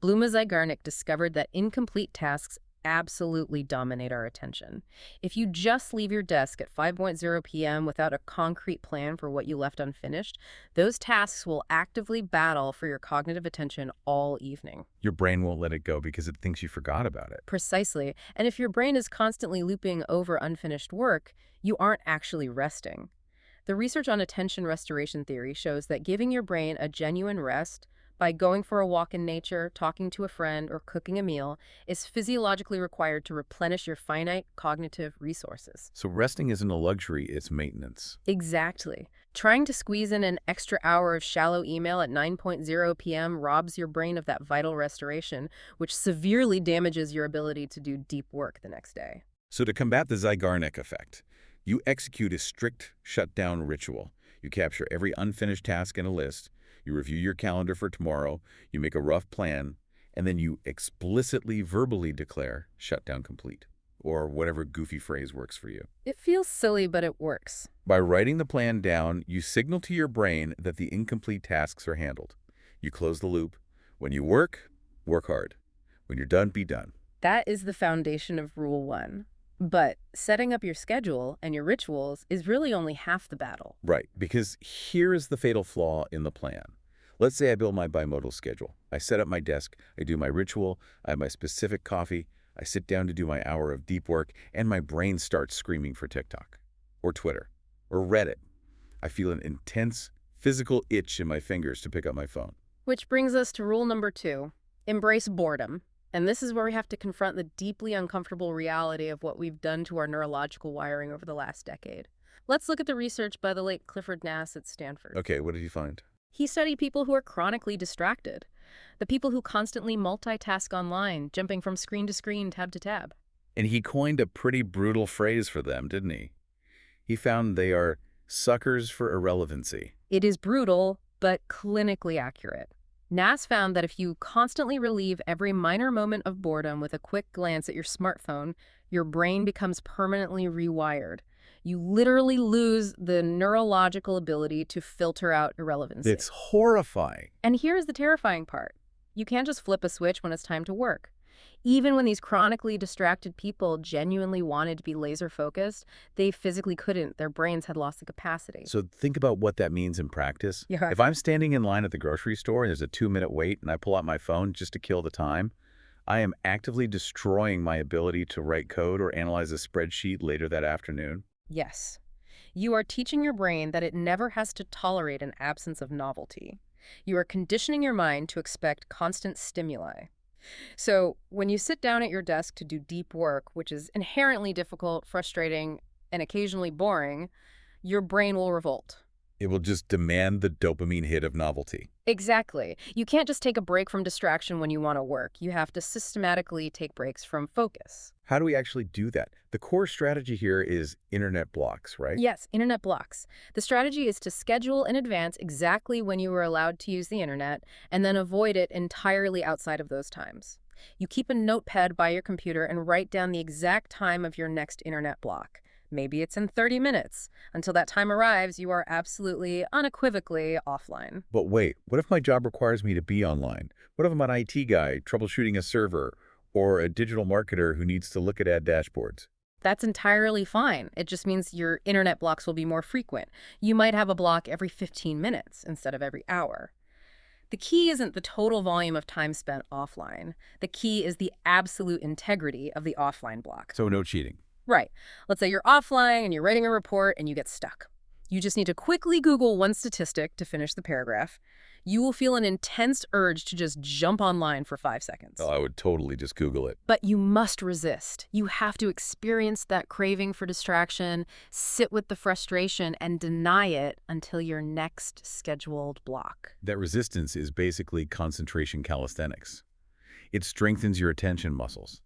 Bluma Zeigarnik discovered that incomplete tasks absolutely dominate our attention. If you just leave your desk at 5:00 p.m. without a concrete plan for what you left unfinished, those tasks will actively battle for your cognitive attention all evening. Your brain won't let it go because it thinks you forgot about it. Precisely. And if your brain is constantly looping over unfinished work, you aren't actually resting. The research on attention restoration theory shows that giving your brain a genuine rest by going for a walk in nature, talking to a friend, or cooking a meal is physiologically required to replenish your finite cognitive resources. So resting isn't a luxury, it's maintenance. Exactly. Trying to squeeze in an extra hour of shallow email at 9:00 p.m. robs your brain of that vital restoration, which severely damages your ability to do deep work the next day. So to combat the Zeigarnik effect, you execute a strict shutdown ritual. You capture every unfinished task in a list. You review your calendar for tomorrow, you make a rough plan, and then you explicitly verbally declare shutdown complete, or whatever goofy phrase works for you. It feels silly, but it works. By writing the plan down, you signal to your brain that the incomplete tasks are handled. You close the loop. When you work hard. When you're done, be done. That is the foundation of Rule 1. But setting up your schedule and your rituals is really only half the battle. Right, because here is the fatal flaw in the plan. Let's say I build my bimodal schedule. I set up my desk, I do my ritual, I have my specific coffee, I sit down to do my hour of deep work, and my brain starts screaming for TikTok, or Twitter, or Reddit. I feel an intense physical itch in my fingers to pick up my phone. Which brings us to rule number 2, embrace boredom. And this is where we have to confront the deeply uncomfortable reality of what we've done to our neurological wiring over the last decade. Let's look at the research by the late Clifford Nass at Stanford. Okay, what did you find? He studied people who are chronically distracted, the people who constantly multitask online, jumping from screen to screen, tab to tab. And he coined a pretty brutal phrase for them, didn't he? He found they are suckers for irrelevancy. It is brutal, but clinically accurate. Nass found that if you constantly relieve every minor moment of boredom with a quick glance at your smartphone, your brain becomes permanently rewired. You literally lose the neurological ability to filter out irrelevancy. It's horrifying. And here's the terrifying part. You can't just flip a switch when it's time to work. Even when these chronically distracted people genuinely wanted to be laser-focused, they physically couldn't. Their brains had lost the capacity. So think about what that means in practice. Yeah. If I'm standing in line at the grocery store and there's a 2-minute wait and I pull out my phone just to kill the time, I am actively destroying my ability to write code or analyze a spreadsheet later that afternoon. Yes. You are teaching your brain that it never has to tolerate an absence of novelty. You are conditioning your mind to expect constant stimuli. So when you sit down at your desk to do deep work, which is inherently difficult, frustrating, and occasionally boring, your brain will revolt. It will just demand the dopamine hit of novelty. Exactly. You can't just take a break from distraction when you want to work. You have to systematically take breaks from focus. How do we actually do that? The core strategy here is internet blocks, right? Yes, internet blocks. The strategy is to schedule in advance exactly when you are allowed to use the internet and then avoid it entirely outside of those times. You keep a notepad by your computer and write down the exact time of your next internet block. Maybe it's in 30 minutes. Until that time arrives, you are absolutely, unequivocally offline. But wait, what if my job requires me to be online? What if I'm an IT guy troubleshooting a server or a digital marketer who needs to look at ad dashboards? That's entirely fine. It just means your internet blocks will be more frequent. You might have a block every 15 minutes instead of every hour. The key isn't the total volume of time spent offline. The key is the absolute integrity of the offline block. So no cheating. Right. Let's say you're offline and you're writing a report and you get stuck. You just need to quickly Google one statistic to finish the paragraph. You will feel an intense urge to just jump online for 5 seconds. Oh, I would totally just Google it. But you must resist. You have to experience that craving for distraction, sit with the frustration, and deny it until your next scheduled block. That resistance is basically concentration calisthenics. It strengthens your attention muscles.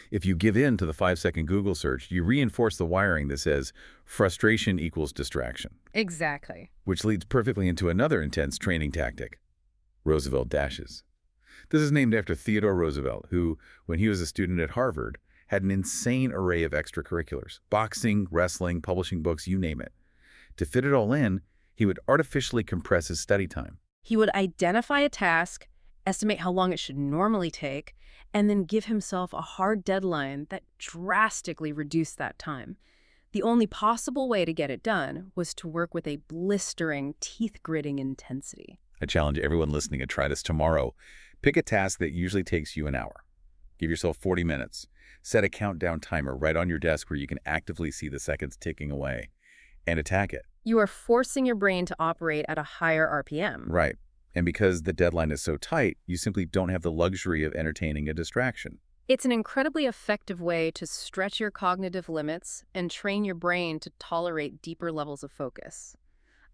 If you give in to the 5-second Google search, you reinforce the wiring that says frustration equals distraction. Exactly. Which leads perfectly into another intense training tactic, Roosevelt dashes. This is named after Theodore Roosevelt, who, when he was a student at Harvard, had an insane array of extracurriculars, boxing, wrestling, publishing books, you name it. To fit it all in, he would artificially compress his study time. He would identify a task, estimate how long it should normally take, and then give himself a hard deadline that drastically reduced that time. The only possible way to get it done was to work with a blistering, teeth-gritting intensity. I challenge everyone listening to try this tomorrow. Pick a task that usually takes you an hour. Give yourself 40 minutes. Set a countdown timer right on your desk where you can actively see the seconds ticking away. And attack it. You are forcing your brain to operate at a higher RPM. Right. And because the deadline is so tight, you simply don't have the luxury of entertaining a distraction. It's an incredibly effective way to stretch your cognitive limits and train your brain to tolerate deeper levels of focus.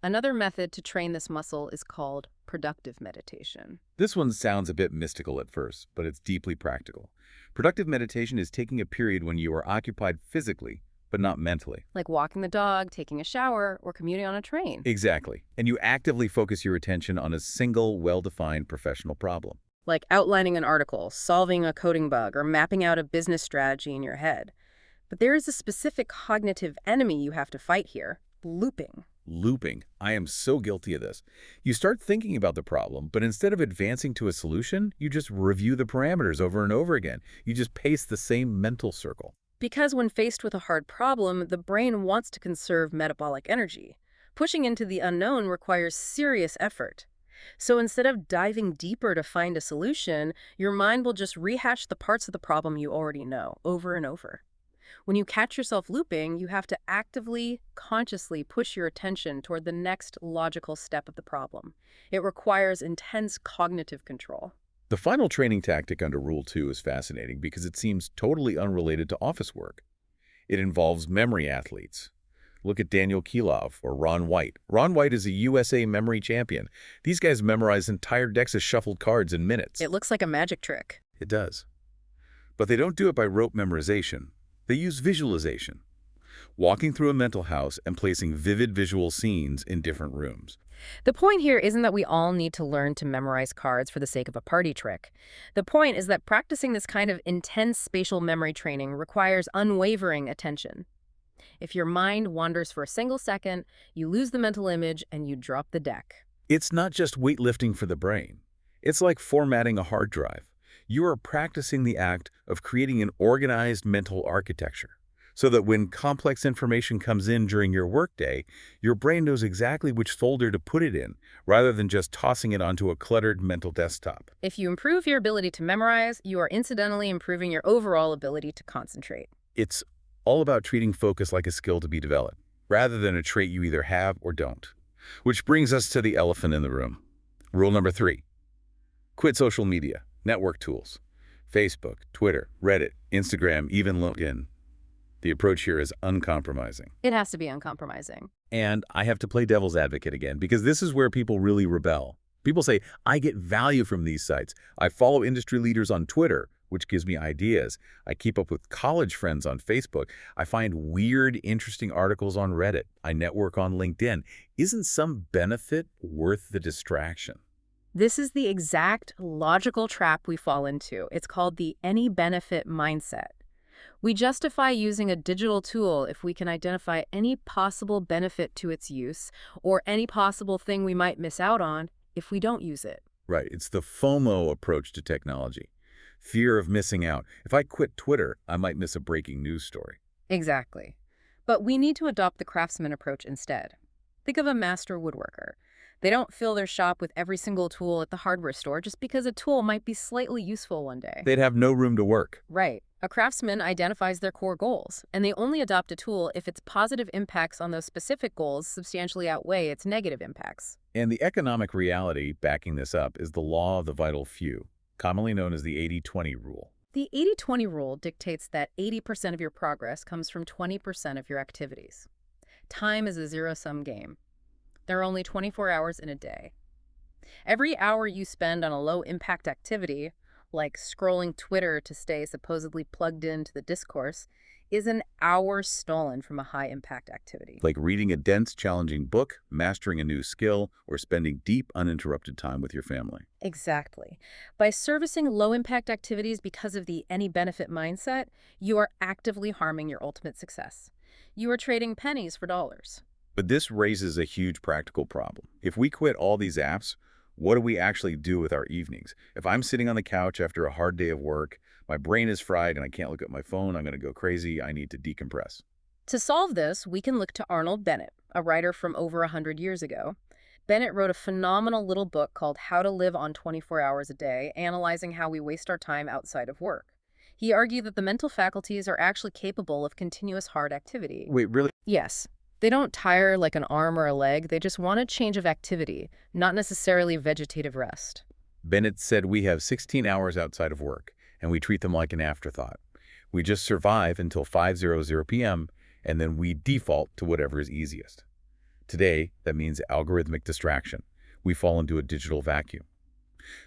Another method to train this muscle is called productive meditation. This one sounds a bit mystical at first, but it's deeply practical. Productive meditation is taking a period when you are occupied physically, but not mentally. Like walking the dog, taking a shower, or commuting on a train. Exactly. And you actively focus your attention on a single, well-defined professional problem. Like outlining an article, solving a coding bug, or mapping out a business strategy in your head. But there is a specific cognitive enemy you have to fight here: looping. Looping. I am so guilty of this. You start thinking about the problem, but instead of advancing to a solution, you just review the parameters over and over again. You just pace the same mental circle. Because when faced with a hard problem, the brain wants to conserve metabolic energy. Pushing into the unknown requires serious effort. So instead of diving deeper to find a solution, your mind will just rehash the parts of the problem you already know over and over. When you catch yourself looping, you have to actively, consciously push your attention toward the next logical step of the problem. It requires intense cognitive control. The final training tactic under Rule 2 is fascinating because it seems totally unrelated to office work. It involves memory athletes. Look at Daniel Kilov or Ron White. Ron White is a USA memory champion. These guys memorize entire decks of shuffled cards in minutes. It looks like a magic trick. It does. But they don't do it by rote memorization. They use visualization. Walking through a mental house and placing vivid visual scenes in different rooms. The point here isn't that we all need to learn to memorize cards for the sake of a party trick. The point is that practicing this kind of intense spatial memory training requires unwavering attention. If your mind wanders for a single second, you lose the mental image and you drop the deck. It's not just weightlifting for the brain. It's like formatting a hard drive. You are practicing the act of creating an organized mental architecture, so that when complex information comes in during your workday, your brain knows exactly which folder to put it in, rather than just tossing it onto a cluttered mental desktop. If you improve your ability to memorize, you are incidentally improving your overall ability to concentrate. It's all about treating focus like a skill to be developed, rather than a trait you either have or don't. Which brings us to the elephant in the room. Rule number 3. Quit social media, network tools. Facebook, Twitter, Reddit, Instagram, even LinkedIn. The approach here is uncompromising. It has to be uncompromising. And I have to play devil's advocate again, because this is where people really rebel. People say, I get value from these sites. I follow industry leaders on Twitter, which gives me ideas. I keep up with college friends on Facebook. I find weird, interesting articles on Reddit. I network on LinkedIn. Isn't some benefit worth the distraction? This is the exact logical trap we fall into. It's called the any benefit mindset. We justify using a digital tool if we can identify any possible benefit to its use or any possible thing we might miss out on if we don't use it. Right. It's the FOMO approach to technology. Fear of missing out. If I quit Twitter, I might miss a breaking news story. Exactly. But we need to adopt the craftsman approach instead. Think of a master woodworker. They don't fill their shop with every single tool at the hardware store just because a tool might be slightly useful one day. They'd have no room to work. Right. A craftsman identifies their core goals, and they only adopt a tool if its positive impacts on those specific goals substantially outweigh its negative impacts. And the economic reality backing this up is the law of the vital few, commonly known as the 80-20 rule. The 80-20 rule dictates that 80% of your progress comes from 20% of your activities. Time is a zero-sum game. There are only 24 hours in a day. Every hour you spend on a low-impact activity, like scrolling Twitter to stay supposedly plugged into the discourse, is an hour stolen from a high-impact activity. Like reading a dense, challenging book, mastering a new skill, or spending deep, uninterrupted time with your family. Exactly. By servicing low-impact activities because of the any-benefit mindset, you are actively harming your ultimate success. You are trading pennies for dollars. But this raises a huge practical problem. If we quit all these apps, what do we actually do with our evenings? If I'm sitting on the couch after a hard day of work, my brain is fried and I can't look at my phone, I'm going to go crazy, I need to decompress. To solve this, we can look to Arnold Bennett, a writer from over 100 years ago. Bennett wrote a phenomenal little book called How to Live on 24 Hours a Day, analyzing how we waste our time outside of work. He argued that the mental faculties are actually capable of continuous hard activity. Wait, really? Yes. They don't tire like an arm or a leg. They just want a change of activity, not necessarily vegetative rest. Bennett said we have 16 hours outside of work, and we treat them like an afterthought. We just survive until 5:00 p.m., and then we default to whatever is easiest. Today, that means algorithmic distraction. We fall into a digital vacuum.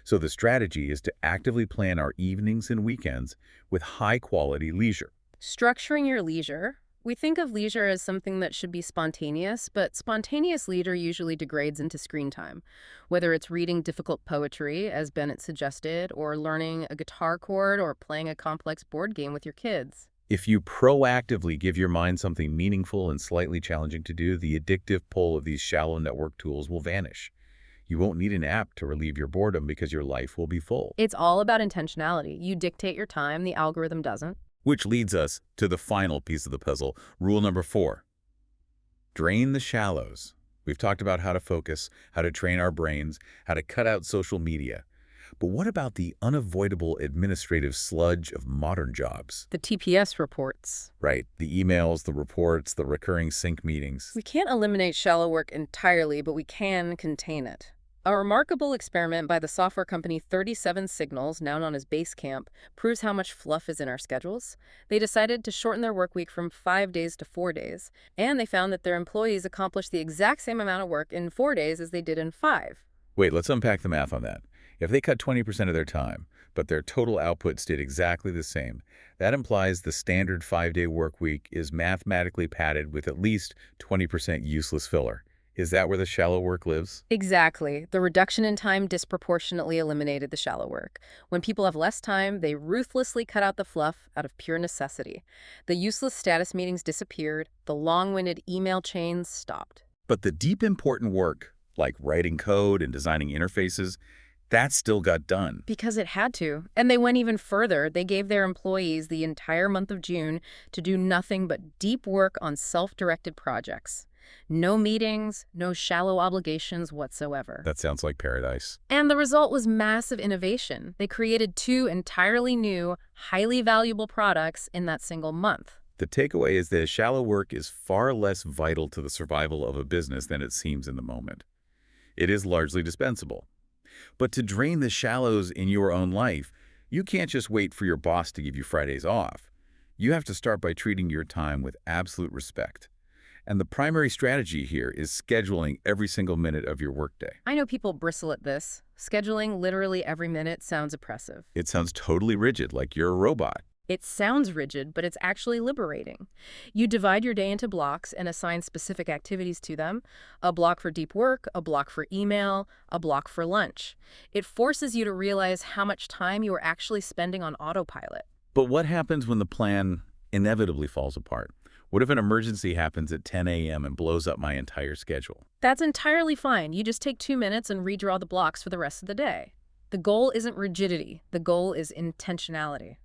So the strategy is to actively plan our evenings and weekends with high-quality leisure. Structuring your leisure. We think of leisure as something that should be spontaneous, but spontaneous leisure usually degrades into screen time. Whether it's reading difficult poetry, as Bennett suggested, or learning a guitar chord, or playing a complex board game with your kids. If you proactively give your mind something meaningful and slightly challenging to do, the addictive pull of these shallow network tools will vanish. You won't need an app to relieve your boredom because your life will be full. It's all about intentionality. You dictate your time, the algorithm doesn't. Which leads us to the final piece of the puzzle, rule number 4. Drain the shallows. We've talked about how to focus, how to train our brains, how to cut out social media. But what about the unavoidable administrative sludge of modern jobs? The TPS reports. Right, the emails, the reports, the recurring sync meetings. We can't eliminate shallow work entirely, but we can contain it. A remarkable experiment by the software company 37 Signals, now known as Basecamp, proves how much fluff is in our schedules. They decided to shorten their work week from 5 days to 4 days, and they found that their employees accomplished the exact same amount of work in 4 days as they did in 5. Wait, let's unpack the math on that. If they cut 20% of their time, but their total output stayed exactly the same, that implies the standard 5-day work week is mathematically padded with at least 20% useless filler. Is that where the shallow work lives? Exactly. The reduction in time disproportionately eliminated the shallow work. When people have less time, they ruthlessly cut out the fluff out of pure necessity. The useless status meetings disappeared. The long-winded email chains stopped. But the deep important work, like writing code and designing interfaces, that still got done. Because it had to. And they went even further. They gave their employees the entire month of June to do nothing but deep work on self-directed projects. No meetings, no shallow obligations whatsoever. That sounds like paradise. And the result was massive innovation. They created 2 entirely new, highly valuable products in that single month. The takeaway is that shallow work is far less vital to the survival of a business than it seems in the moment. It is largely dispensable. But to drain the shallows in your own life, you can't just wait for your boss to give you Fridays off. You have to start by treating your time with absolute respect. And the primary strategy here is scheduling every single minute of your workday. I know people bristle at this. Scheduling literally every minute sounds oppressive. It sounds totally rigid, like you're a robot. It sounds rigid, but it's actually liberating. You divide your day into blocks and assign specific activities to them. A block for deep work, a block for email, a block for lunch. It forces you to realize how much time you are actually spending on autopilot. But what happens when the plan inevitably falls apart? What if an emergency happens at 10 a.m. and blows up my entire schedule? That's entirely fine. You just take 2 minutes and redraw the blocks for the rest of the day. The goal isn't rigidity. The goal is intentionality.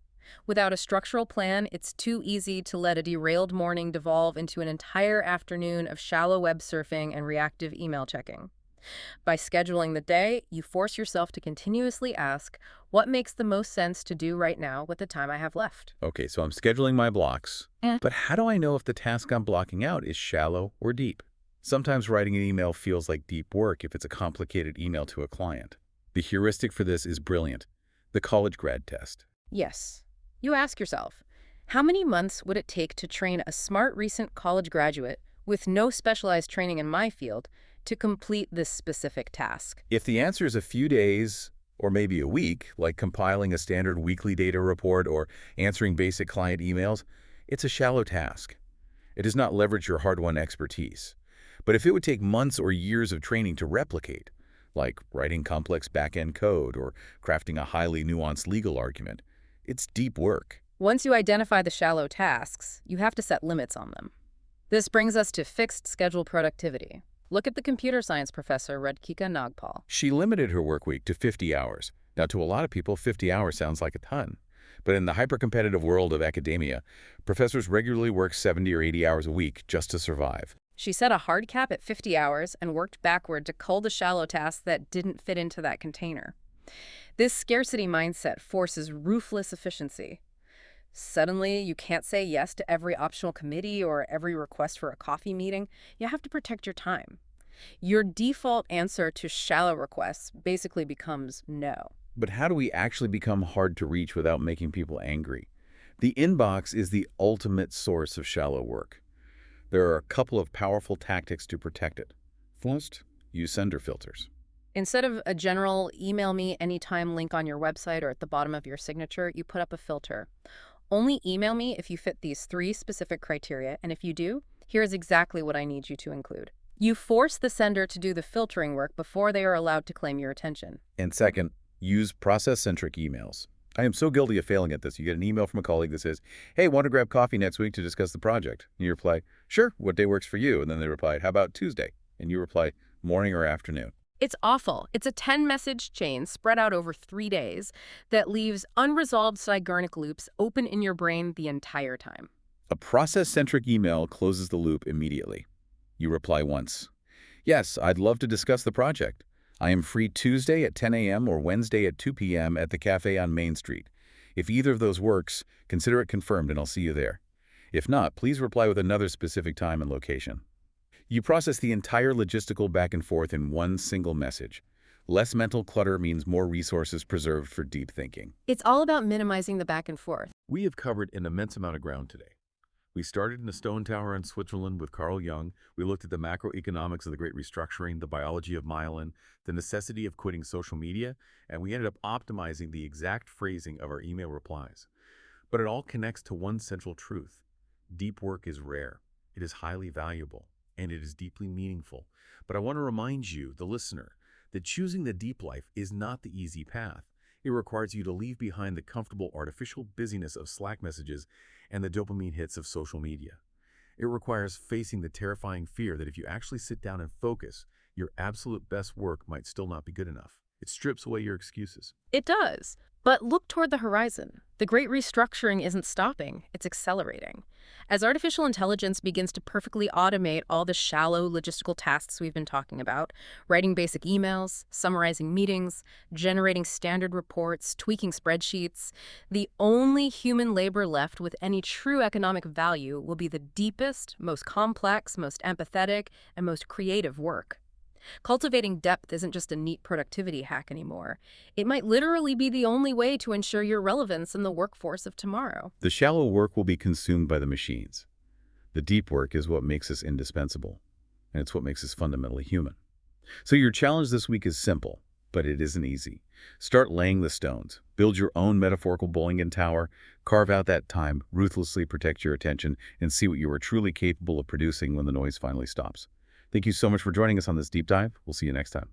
Without a structural plan, it's too easy to let a derailed morning devolve into an entire afternoon of shallow web surfing and reactive email checking. By scheduling the day, you force yourself to continuously ask, what makes the most sense to do right now with the time I have left? Okay, so I'm scheduling my blocks, but how do I know if the task I'm blocking out is shallow or deep? Sometimes writing an email feels like deep work if it's a complicated email to a client. The heuristic for this is brilliant, the college grad test. Yes. You ask yourself, how many months would it take to train a smart recent college graduate with no specialized training in my field to complete this specific task? If the answer is a few days or maybe a week, like compiling a standard weekly data report or answering basic client emails, it's a shallow task. It does not leverage your hard-won expertise. But if it would take months or years of training to replicate, like writing complex back-end code or crafting a highly nuanced legal argument, it's deep work. Once you identify the shallow tasks, you have to set limits on them. This brings us to fixed schedule productivity. Look at the computer science professor Radhika Nagpal. She limited her work week to 50 hours. Now, to a lot of people, 50 hours sounds like a ton. But in the hyper-competitive world of academia, professors regularly work 70 or 80 hours a week just to survive. She set a hard cap at 50 hours and worked backward to cull the shallow tasks that didn't fit into that container. This scarcity mindset forces ruthless efficiency. Suddenly, you can't say yes to every optional committee or every request for a coffee meeting. You have to protect your time. Your default answer to shallow requests basically becomes no. But how do we actually become hard to reach without making people angry? The inbox is the ultimate source of shallow work. There are a couple of powerful tactics to protect it. First, use sender filters. Instead of a general email me anytime link on your website or at the bottom of your signature, you put up a filter. Only email me if you fit these 3 specific criteria, and if you do, here's exactly what I need you to include. You force the sender to do the filtering work before they are allowed to claim your attention. And second, use process-centric emails. I am so guilty of failing at this. You get an email from a colleague that says, hey, want to grab coffee next week to discuss the project? And you reply, sure, what day works for you? And then they reply, how about Tuesday? And you reply, morning or afternoon. It's awful. It's a 10-message chain spread out over 3 days that leaves unresolved Zeigarnik loops open in your brain the entire time. A process-centric email closes the loop immediately. You reply once. Yes, I'd love to discuss the project. I am free Tuesday at 10 a.m. or Wednesday at 2 p.m. at the cafe on Main Street. If either of those works, consider it confirmed and I'll see you there. If not, please reply with another specific time and location. You process the entire logistical back and forth in one single message. Less mental clutter means more resources preserved for deep thinking. It's all about minimizing the back and forth. We have covered an immense amount of ground today. We started in the Stone Tower in Switzerland with Carl Jung. We looked at the macroeconomics of the Great Restructuring, the biology of myelin, the necessity of quitting social media, and we ended up optimizing the exact phrasing of our email replies. But it all connects to one central truth. Deep work is rare. It is highly valuable. And it is deeply meaningful. But I want to remind you, the listener, that choosing the deep life is not the easy path. It requires you to leave behind the comfortable artificial busyness of Slack messages and the dopamine hits of social media. It requires facing the terrifying fear that if you actually sit down and focus, your absolute best work might still not be good enough. It strips away your excuses. It does. But look toward the horizon. The Great Restructuring isn't stopping, it's accelerating. As artificial intelligence begins to perfectly automate all the shallow logistical tasks we've been talking about, writing basic emails, summarizing meetings, generating standard reports, tweaking spreadsheets, the only human labor left with any true economic value will be the deepest, most complex, most empathetic, and most creative work. Cultivating depth isn't just a neat productivity hack anymore. It might literally be the only way to ensure your relevance in the workforce of tomorrow. The shallow work will be consumed by the machines. The deep work is what makes us indispensable, and it's what makes us fundamentally human. So your challenge this week is simple, but it isn't easy. Start laying the stones. Build your own metaphorical bowling tower. Carve out that time, ruthlessly protect your attention, and see what you are truly capable of producing when the noise finally stops. Thank you so much for joining us on this deep dive. We'll see you next time.